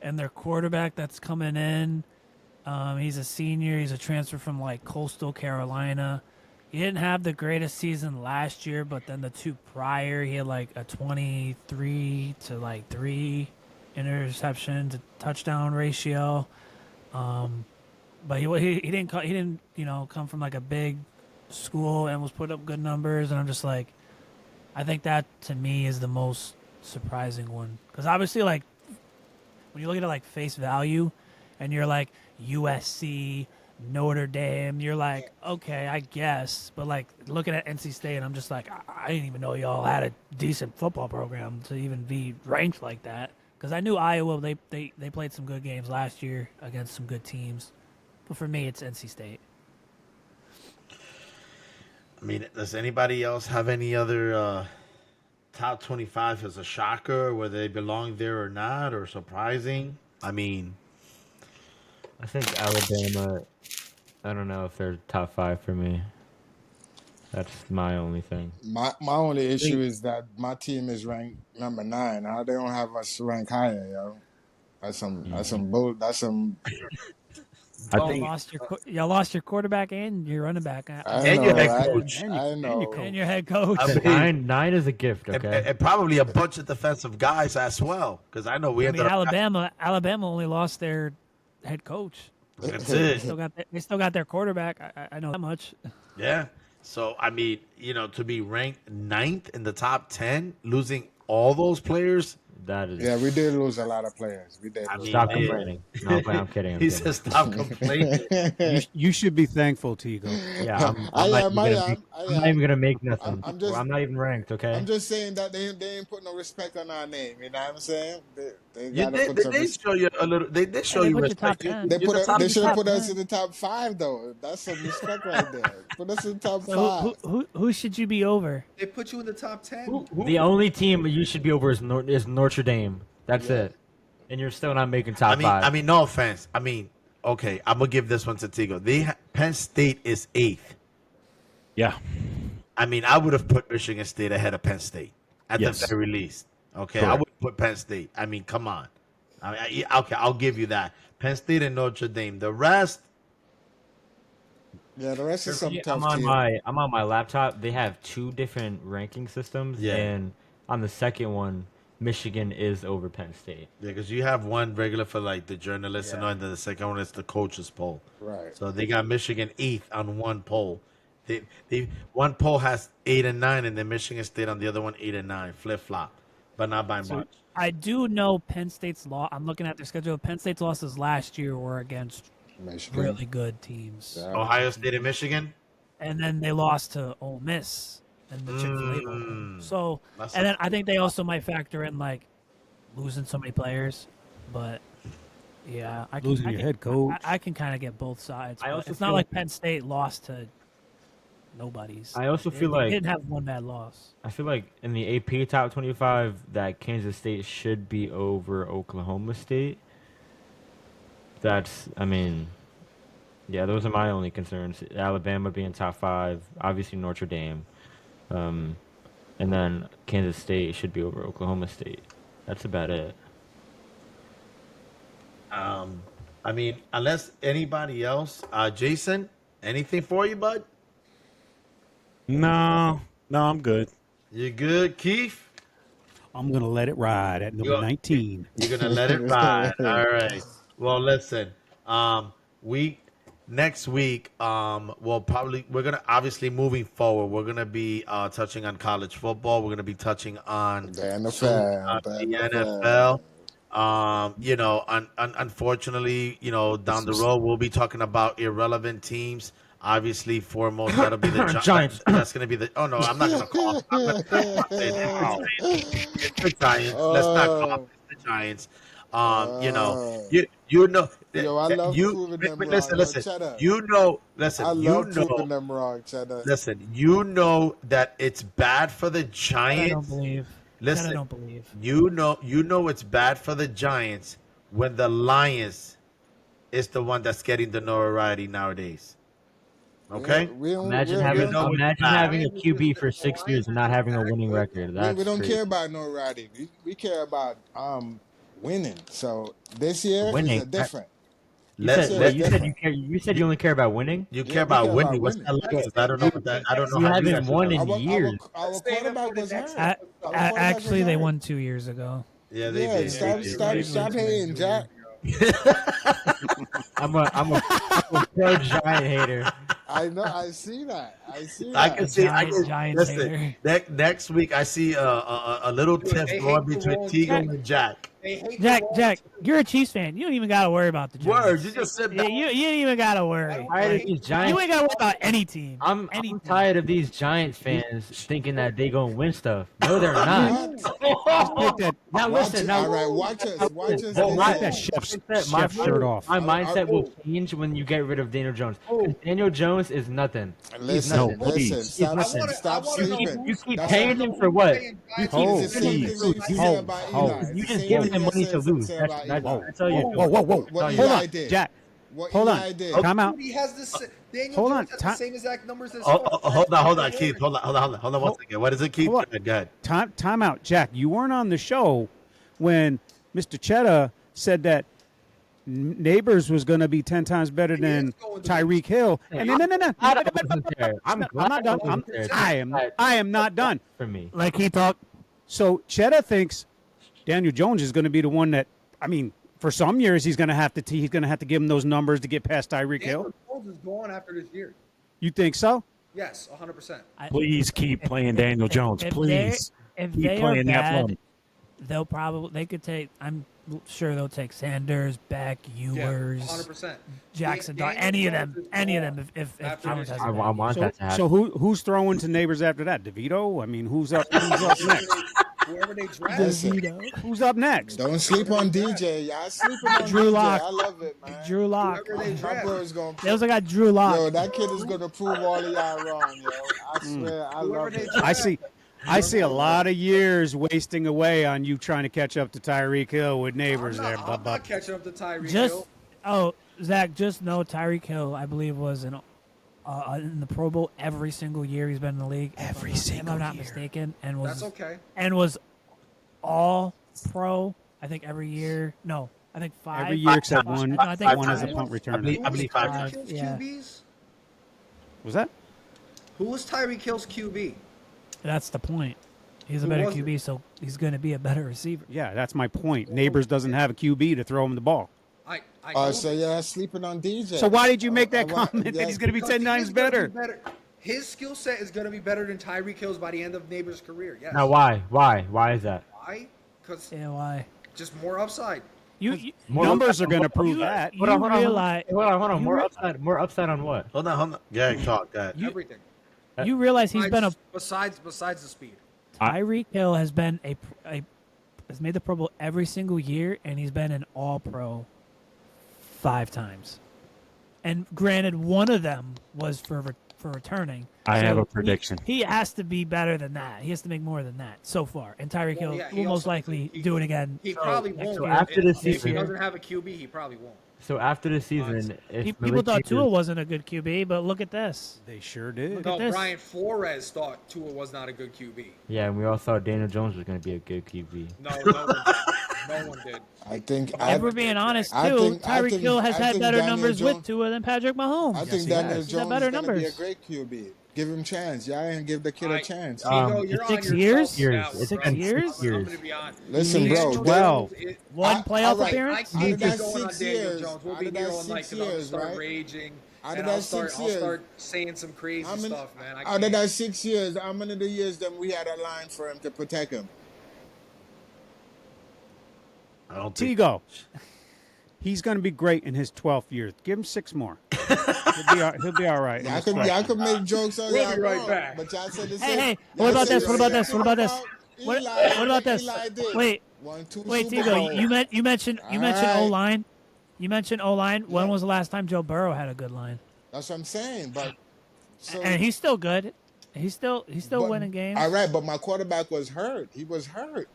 and their quarterback that's coming in, he's a senior. He's a transfer from like Coastal Carolina. He didn't have the greatest season last year, but then the 2 prior, he had like a 23 to like 3 interception to touchdown ratio. But he didn't come from like a big school and was put up good numbers, and I'm just like, I think that to me is the most surprising one, because obviously like when you look at it like face value, and you're like USC, Notre Dame, you're like, okay, I guess, but like looking at NC State, I'm just like, I didn't even know y'all had a decent football program to even be ranked like that. Because I knew Iowa, they played some good games last year against some good teams. But for me, it's NC State. I mean, does anybody else have any other top 25 as a shocker, whether they belong there or not, or surprising? I mean, I think Alabama. I don't know if they're top 5 for me. That's my only thing. my only issue is that my team is ranked number 9. How they don't have us ranked higher, yo? That's some bull. That's some. I Y'all think lost your quarterback and your running back. I And know, your head right? coach. I know. And your head coach. I mean, 9 is a gift, okay? and probably a bunch of defensive guys as well, because I know we I ended mean, up. Alabama only lost their head coach. That's They it. still got their quarterback. I know that much. Yeah. So I mean, to be ranked 9th in the top 10, losing all those players. That is. Yeah, we did lose a lot of players. We did. I lose mean, Stop yeah. complaining. No, I'm kidding. I'm He kidding. says, "Stop complaining." You should be thankful, Tigo. Yeah, I am. I'm not even gonna make nothing. I'm just. I'm not even ranked, okay? I'm just saying that they ain't put no respect on our name. You know what I'm saying? They You gotta did. put They some did respect. show you a little. They did show they you put you top respect. You- 10. They you're put the us, top they should have top put us 10. in the top 5 though. That's some respect right there. Put us in the top So 5. who should you be over? They put you in the top 10. The only team you should be over is Notre Dame. That's Yeah. it. And you're still not making top I mean, 5. I mean, no offense. I mean, okay, I'm gonna give this one to Tigo. Penn State is 8th. yeah. I mean, I would have put Michigan State ahead of Penn State at Yes. the very least. Okay, I Correct. would put Penn State. I mean, come on. Okay, I'll give you that. Penn State and Notre Dame. The rest, Yeah, the rest is some Yeah, tough I'm team. on my laptop. They have 2 different ranking systems, Yeah. and on the second one, Michigan is over Penn State. yeah, because you have one regular for like the journalists, Yeah. and then the second one is the coaches poll. Right. So they got Michigan 8th on one poll. They one poll has 8 and 9, and then Michigan State on the other one 8 and 9, flip flop, but not by much. I do know Penn State's law. I'm looking at their schedule. Penn State's losses last year were against Michigan. really good teams, Yeah. Ohio State and Michigan. and then they lost to Ole Miss in the Chick-fil-A Bowl. Mm. So, That's and a- then I think they also might factor in like losing so many players, but yeah, I can, Losing I your can- head coach. I can kind of get both sides. I but also it's not feel like like- Penn State lost to nobody's. I also They- feel they like didn't have one bad loss. I feel like in the AP top 25 that Kansas State should be over Oklahoma State. I mean, yeah, those are my only concerns. Alabama being top 5, obviously Notre Dame, and then Kansas State should be over Oklahoma State. That's about it. I mean, unless anybody else, Jason, anything for you, bud? No, I'm good. You good, Keith? I'm gonna let it ride at number You're- 19. You're gonna let it ride. All right. Well, listen. Next week, we're gonna obviously moving forward. We're gonna be touching on college football. We're gonna be touching on The NFL. the NFL. Unfortunately, down the road we'll be talking about irrelevant teams. Obviously, foremost that'll be the Giants. That's going to be the. Oh no, I'm not going to call. I'm not gonna say it. It's the Giants. Let's not call them. uh, It's the Giants. uh, You know yo, I love you proving them wrong. listen, Yo, listen. Cheddar, Listen. I love proving them wrong, Cheddar. Listen. You know that it's bad for the That I Giants. don't believe. That I Listen, don't believe. you know it's bad for the Giants when the Lions is the one that's getting the notoriety nowadays. Okay? Imagine We having don't, know it's imagine bad. having a QB for 6 years and not having a winning record. we That's don't crazy. care about no riding. We care about winning. So this year Winning. is different. You Let, said year let is you said you different. care. You said you only care about winning. you Yeah, care we about care about winning. What's winning. that Lakers? I don't know what that. I don't know You how you haven't guys won feel. in Our years. quarterback was hurt. A- Our quarterback was actually, they hurt. won 2 years ago. Yeah, they Yeah, did. stop hating, Jack. I'm a pro Giant hater. I know. I see that. I can see. Giants Listen. hater. Next week, I see a little tiff they going hate the between wrong Teagle team. and Jack. They hate Jack, you're a Chiefs fan. You don't even gotta worry about the Giants. Word, you just said Yeah, that. you ain't even gotta worry. Tired of these You Giants. ain't gotta worry about any team. I'm Any team. tired of these Giants fans thinking that they gonna win stuff. No, they're not. Take that, Now Watch listen. it. Now All right, watch us. Watch us Well, this my- take that year. chef shirt off. My mindset will Oh. change when you get rid of Daniel Jones. 'Cause Daniel Jones is nothing. He's Listen, nothing. listen. please. Stop, nothing. stop sleeping. You keep That's paying like- him for what? You keep It's the giving same him thing food. we say about Eli. It's You the just same giving thing him we money to lose. say That's about that's Eli. all you're Whoa, doing. whoa, whoa. What Hold Eli on, did. Jack. What Hold Eli on. did. Time out. He has this. Daniel Hold Jones on, has time- the same exact numbers as. Hold on, Keith. Hold on one second. What is it, Keith? Hold on. Go ahead. Time out, Jack. You weren't on the show when Mr. Chetta said that Neighbors was going to be 10 times better than Tyreek Hill. And no. I wasn't there. I'm not done. glad I wasn't there. I am not done. For me. Like he thought. So Chetta thinks Daniel Jones is going to be the one that, I mean, for some years he's going to have to give him those numbers to get past Tyreek Hill. Daniel Jones is gone after this year. You think so? Yes, 100%. Please keep playing Daniel Jones. If Please If keep they are playing that bad, they could take. I'm sure they'll take Sanders, Beck, Ewers, 100%. Jackson, Daniel any of Jones them, is any of gone them. If after Jones this has I a bad want So, that to happen. so who's throwing to Neighbors after that? DeVito? I mean, who's up next? Whoever they draft. Listen, Who's up next? don't sleep on DJ. Y'all sleeping on Drew DJ. Lock. I love it, man. Drew Lock. Whoever they My draft. bro's gonna They also got Drew Lock. Yo, that kid is gonna prove all of y'all wrong, yo. I swear, I Whoever love they it. draft. I see a lot of years wasting away on you trying to catch up to Tyreek Hill with Neighbors there, I'm not Bubba. catching up to Tyreek Just Hill. Zach, just know Tyreek Hill, I believe, was in the Pro Bowl every single year he's been in the league. If I'm not mistaken, and was That's okay. and was all pro. I think every year. No, I think 5. Every year except Five. one. No, I think One as a 5. punt I returner. believe 5 Five. times. Hill's yeah. QBs? Was that? Who was Tyreek Hill's QB? That's the point. He's a Who better was it? QB, so he's going to be a better receiver. Yeah, that's my point. Neighbors doesn't have a QB to throw him the ball. I know So this. yeah, sleeping on DJ. So why did you make that why- comment yeah, that he's going to be Because 10 he times is gonna be better? His skill set is going to be better than Tyreek Hill's by the end of Neighbors' career. Yes. Now, why? Why is that? Why? Because Yeah, why? just more upside. You Numbers are going to prove that. you realize Hold on. you More re- upside. More upside on what? Hold on. Yeah, talk. Go ahead. Everything. you realize he's been a besides the speed. Tyreek Hill has been has made the Pro Bowl every single year, and he's been an All Pro 5 times. And granted, one of them was for returning. I have So a prediction. He has to be better than that. He has to make more than that so far. And Tyreek Well, Hill yeah, he will most also- likely he- do it again. He probably won't. So after the if he season- doesn't have a QB, he probably won't. So after the season, if People Malik thought Tua Peters- wasn't a good QB, but look at this. They sure did. No, this. Brian Flores thought Tua was not a good QB. Yeah, and we all thought Daniel Jones was going to be a good QB. No, no one did. No one did. I think. If we're being honest, I too, think- I Tyreek think- Hill has I had think better Daniel numbers Jones- with Tua than Patrick Mahomes. I Yes, think he Daniel has. He's got Jones better is going to be a numbers. great QB. Give him chance. Y'all ain't give the kid a chance. Tino, you're on 6 your years? stuff now, It's bro. been 6 years? I'm gonna be honest. Listen, needs bro. 12. One I- playoff all right. I appearance? can't Out of get that going on 6 Daniel years, Jones. We'll out be of here that all night 6 because I'll years, start right? raging Out of and that I'll 6 start years, saying some crazy How many- stuff, man. I out of can't. that 6 years, how many of the years then we had a line for him to protect him? I don't think. Tigo. He's going to be great in his 12th year. Give him 6 more. He'll be all right. in his 12th Y'all could make jokes on We'll y'all be right wrong, back. but y'all said the Hey, same. hey, y'all what about said this? the What about same this? thing What about this? Eli, What about this? Eli did. Wait, Won 2 wait, Super Tigo. Bowls. You mentioned Alright. O-line. You mentioned O-line. When Yeah. was the last time Joe Burrow had a good line? That's what I'm saying. But so And he's still good. He's still but- winning games. All right, but my quarterback was hurt. He was hurt.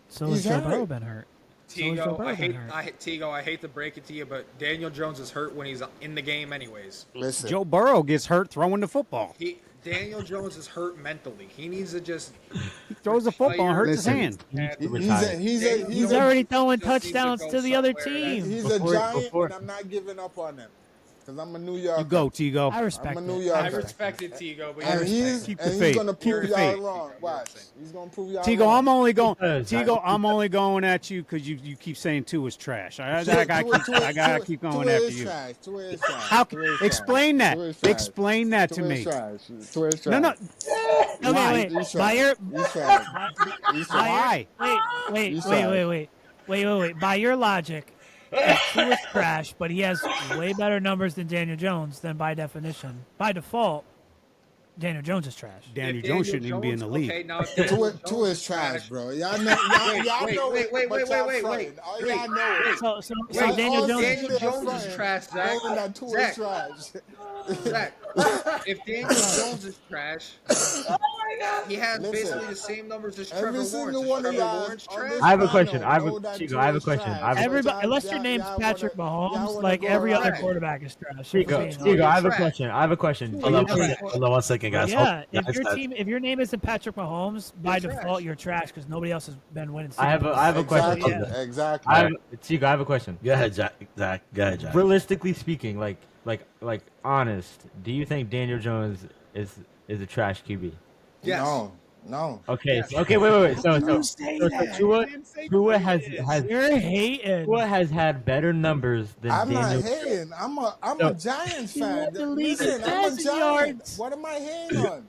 So has he's Joe hurt. Burrow been hurt? So has Joe Tigo, Burrow I been hate, hurt? Tigo. I hate to break it to you, but Daniel Jones is hurt when he's in the game, anyways. Listen, Joe Burrow gets hurt throwing the football. Daniel Jones is hurt mentally. He needs to just. He throws the football and hurts his Listen. hand. He's already throwing just needs to touchdowns go to the other somewhere. team. He's Before- a giant, before- and I'm not giving up on him because I'm a New Yorker. You go, Tigo. I respect I'm a New it. Yorker. I respected Tigo, but And he's Keep the and he's faith. gonna Keep prove the y'all faith. wrong. Watch, he's gonna prove y'all Tigo, wrong. I'm only going. Because Tigo, I'm only going at you because you keep saying Tua is trash. I gotta keep going after you. Tua is trash. How? Tua is trash. Explain that. Tua is trash. Explain that to Tua is me. trash. Tua is trash. No, no. Okay, Why? wait. He's By trash. your He's trash. He's trash. Why? Wait. By your logic, if Tua is trash, but he has way better numbers than Daniel Jones, then by definition, by default, Daniel Jones is trash. Daniel Jones shouldn't even be in the league. Okay, now if Daniel Tua Jones is trash, bro. Y'all know. Wait, Y'all know wait, it, wait, but wait, y'all wait, fronting. wait, All wait, y'all know wait. it. So Y'all Daniel all Jones. sitting there Jones is fronting, trash, Zach. knowing that Tua Zach. is trash. Zach, if Daniel Jones is trash, he has Listen, basically the same numbers as Every Trevor single Lawrence. one Is of Trevor y'all Lawrence on trash? this I have a panel question. I have a- know that Chico, Tua I have a is question. trash. I have a- Everybody, unless your Y'all name's Patrick Mahomes, wanna like go every other around. quarterback is trash. Chico, If Chico, I have a trash. question. I have a question. Hold on 1 second, guys. Yeah, Hold- if your guys, team, if your name isn't Patrick Mahomes, by You're default trash. you're trash because nobody else has been winning. I have a question. Exactly. Yeah. Exactly. Chico, I have a question. Go ahead, Jack. Go ahead, Jack. Realistically speaking, like honest, do you think Daniel Jones is a trash QB? Yes. No. Okay. Okay. Wait. So Tua has You're hating. Tua has had better numbers than I'm not Daniel. hating. I'm a No. Giants He fan. led the league in Listen, I'm a passing Giant. yards. What am I hating on?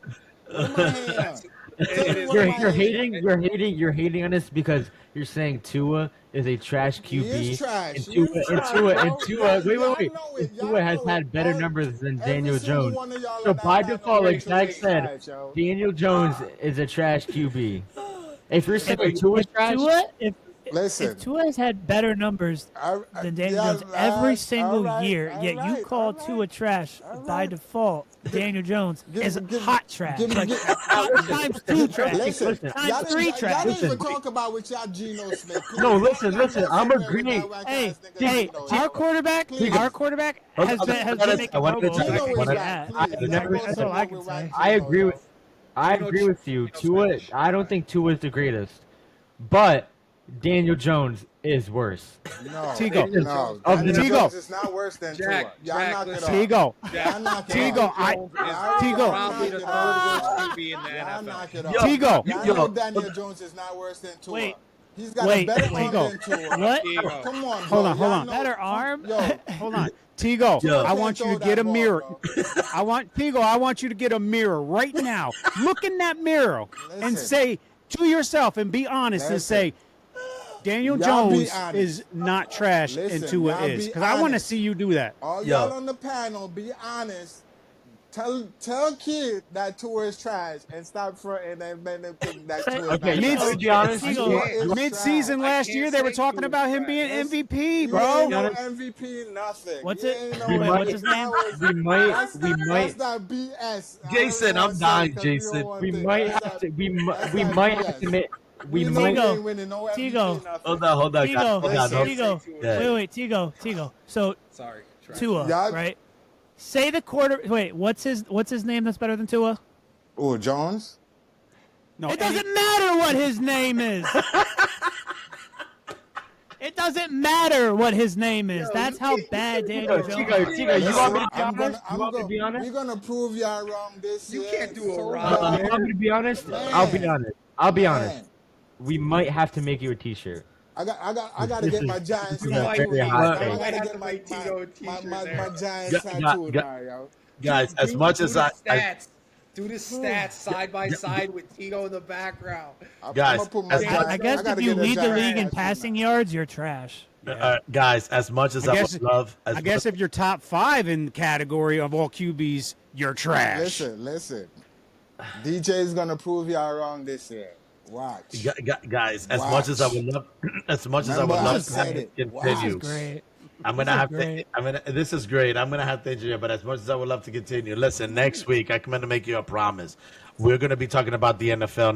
What am I hating on? Tell me what You're, am I you're hating hating you're hating on this because you're saying Tua is a trash QB. He is trash. And He is Tua, trash, and bro. Tua, Y'all wait. know And it. Y'all Tua has know had it. better All- numbers than every Daniel single Jones. one of y'all So on by that default, panel like is Zach said, trash, yo. Daniel Jones is a trash QB. If you're saying Tua is trash, Listen. If Tua has had better numbers than Daniel Jones every single year, yet you call Tua trash by default, Daniel Jones is hot trash. give me- Like give- times 2 trash. Listen, Times y'all 3 didn't- trash. Y'all didn't even Listen. talk about what y'all Geno Smith. No, listen, I'm Somewhere with agreeing. that whack Hey, ass nigga hey, Geno, our yo. quarterback Please. has been making I wanted Pro to- Bowls. Geno I is can whack. that. Please. I've never Y'all said go all I somewhere can with say. whack I Geno, agree yo. with I agree with you. Tua, I don't think Tua is the greatest, but Daniel Jones is worse. No, Tigo. no. Of Daniel Tigo. Jones is not worse than Jack, Tua. Y'all Jack, knock it listen. off. Tigo. Y'all knock it Tigo, off. I- Y'all Tigo. Probably the knock it third off. worst QB in the Y'all NFL. knock it off. Tigo. Y'all know Daniel Jones is not worse than Tua. Wait. He's got Wait, a better wait. arm than Tua. What? Tigo. Come on, Hold bro. on, hold Y'all on. know- Better arm? Yo, Hold on. Tigo, Yo. I want you to Can't throw get a that ball, mirror. bro. I want you to get a mirror right now. Look in that mirror and Listen. say to yourself and be honest and Listen. say, Daniel Y'all be Jones honest. is not trash Listen, and Tua y'all is. be Because I want to honest. see you do that. All Yo. y'all on the panel, be honest. Tell kid that Tua is trash and stop fronting and make them think that Tua is Okay, not Mid- trash. to be honest, Tigo. Tua is Mid-season trash. last can't year, they were say talking Tua about is him being trash. MVP, You bro. ain't no MVP, nothing. What's You it? ain't no Wait, might- what's his name? we might That's that BS. Jason, I I'm don't dying, wanna say it 'cause Jason. don't want we to. might That's have that- to that's we that might have BS. to make we know might we Tigo. ain't winning no MVP, Tigo. nothing. Hold on, guys. Tigo. Hold on. Listen. Tigo. Yeah. Wait, Tigo. So Sorry. Trash. Tua, Yeah. right? Say the quarter. Wait, what's his name that's better than Tua? Oh, Jones? No, It doesn't matter what his name is. It doesn't matter what his name is. That's how bad Daniel Jones Tigo, is. Tigo, you want me to be I'm honest? gonna, You want me to be honest? We're gonna prove y'all wrong this You year. can't do a so Rob. bad. You want me to be honest? Man. I'll be honest. I'll be honest. Man, We might have to make you a T-shirt. I got to get my Giants is a tattoo. very now. hot I take. gotta Might get my have to make Tigo a t-shirt my there. Giants Yeah, tattoo yeah. now, yo. Guys, as much as Do the I stats. Do the stats side by side with Tito in the background. Guys, I'ma put my as stats- I guess gotta if you get a lead the Giants league in stats passing now. yards, you're trash. Guys, as much as I, would love, I guess if you're top 5 in the category of all QBs, you're trash. Listen. DJ's gonna prove y'all wrong this year. Watch. guys, as much as I would love, as much as I would Remember I love to said have it. it Wow. This is continue, great. I'm gonna This is have to. great. This is great. I'm gonna have to engineer, but as much as I would love to continue, listen. Next week, I'm gonna make you a promise. We're gonna be talking about the NFL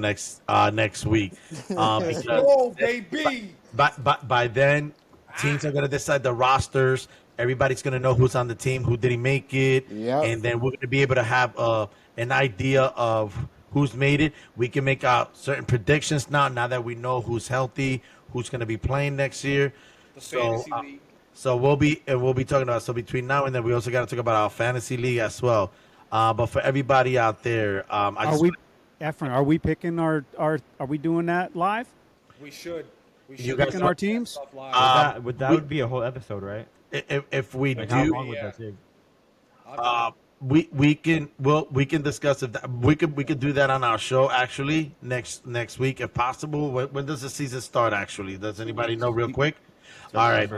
next week. Because Oh, baby. by then, teams are gonna decide the rosters. Everybody's gonna know who's on the team, who didn't make it, Yep. and then we're gonna be able to have an idea of who's made it. We can make out certain predictions now that we know who's healthy, who's gonna be playing next year. The So. fantasy league. So we'll be talking about, so between now and then we also got to talk about our fantasy league as well. But for everybody out there, Are we picking our are we doing that live? We should. We You should guys do Picking our that teams? stuff live. That we- would be a whole episode, right? if we Like how do, long would Yeah. that take? we can discuss if that, we could do that on our show actually next week if possible. When does the season start? Actually, does anybody know real quick? All right.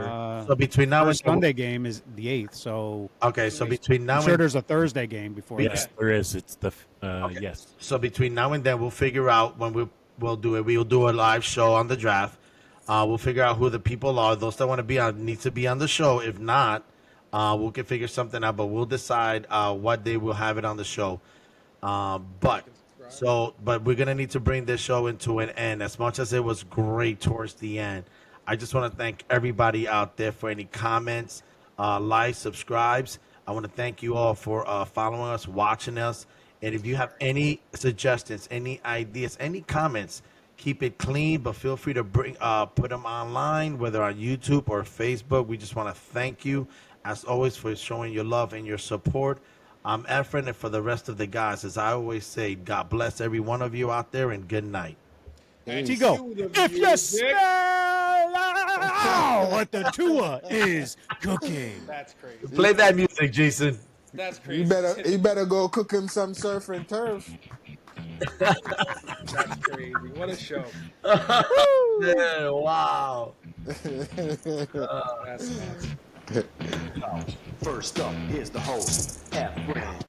So between now and First Sunday game is the 8th, so okay. So between now I'm sure and there's a Thursday game before Yes, that. there is. It's the Okay. yes. So between now and then, we'll figure out when we'll do it. We'll do a live show on the draft. We'll figure out who the people are. Those that want to be on need to be on the show. If not, we can figure something out. But we'll decide what day we'll have it on the show. But we're gonna need to bring this show into an end. As much as it was great towards the end, I just want to thank everybody out there for any comments, likes, subscribes. I want to thank you all for following us, watching us. And if you have any suggestions, any ideas, any comments, keep it clean, but feel free to put them online, whether on YouTube or Facebook. We just want to thank you, as always, for showing your love and your support. I'm Efren, and for the rest of the guys, as I always say, God bless every one of you out there, and good night. And Tigo, cue the if you music. smell what the Tua is cooking. That's crazy. Play that music, Jason. That's crazy. You better go cook him some surf and turf. That's crazy. What a show. Yeah, wow. That's nuts. First up, here's the host, F. Brand,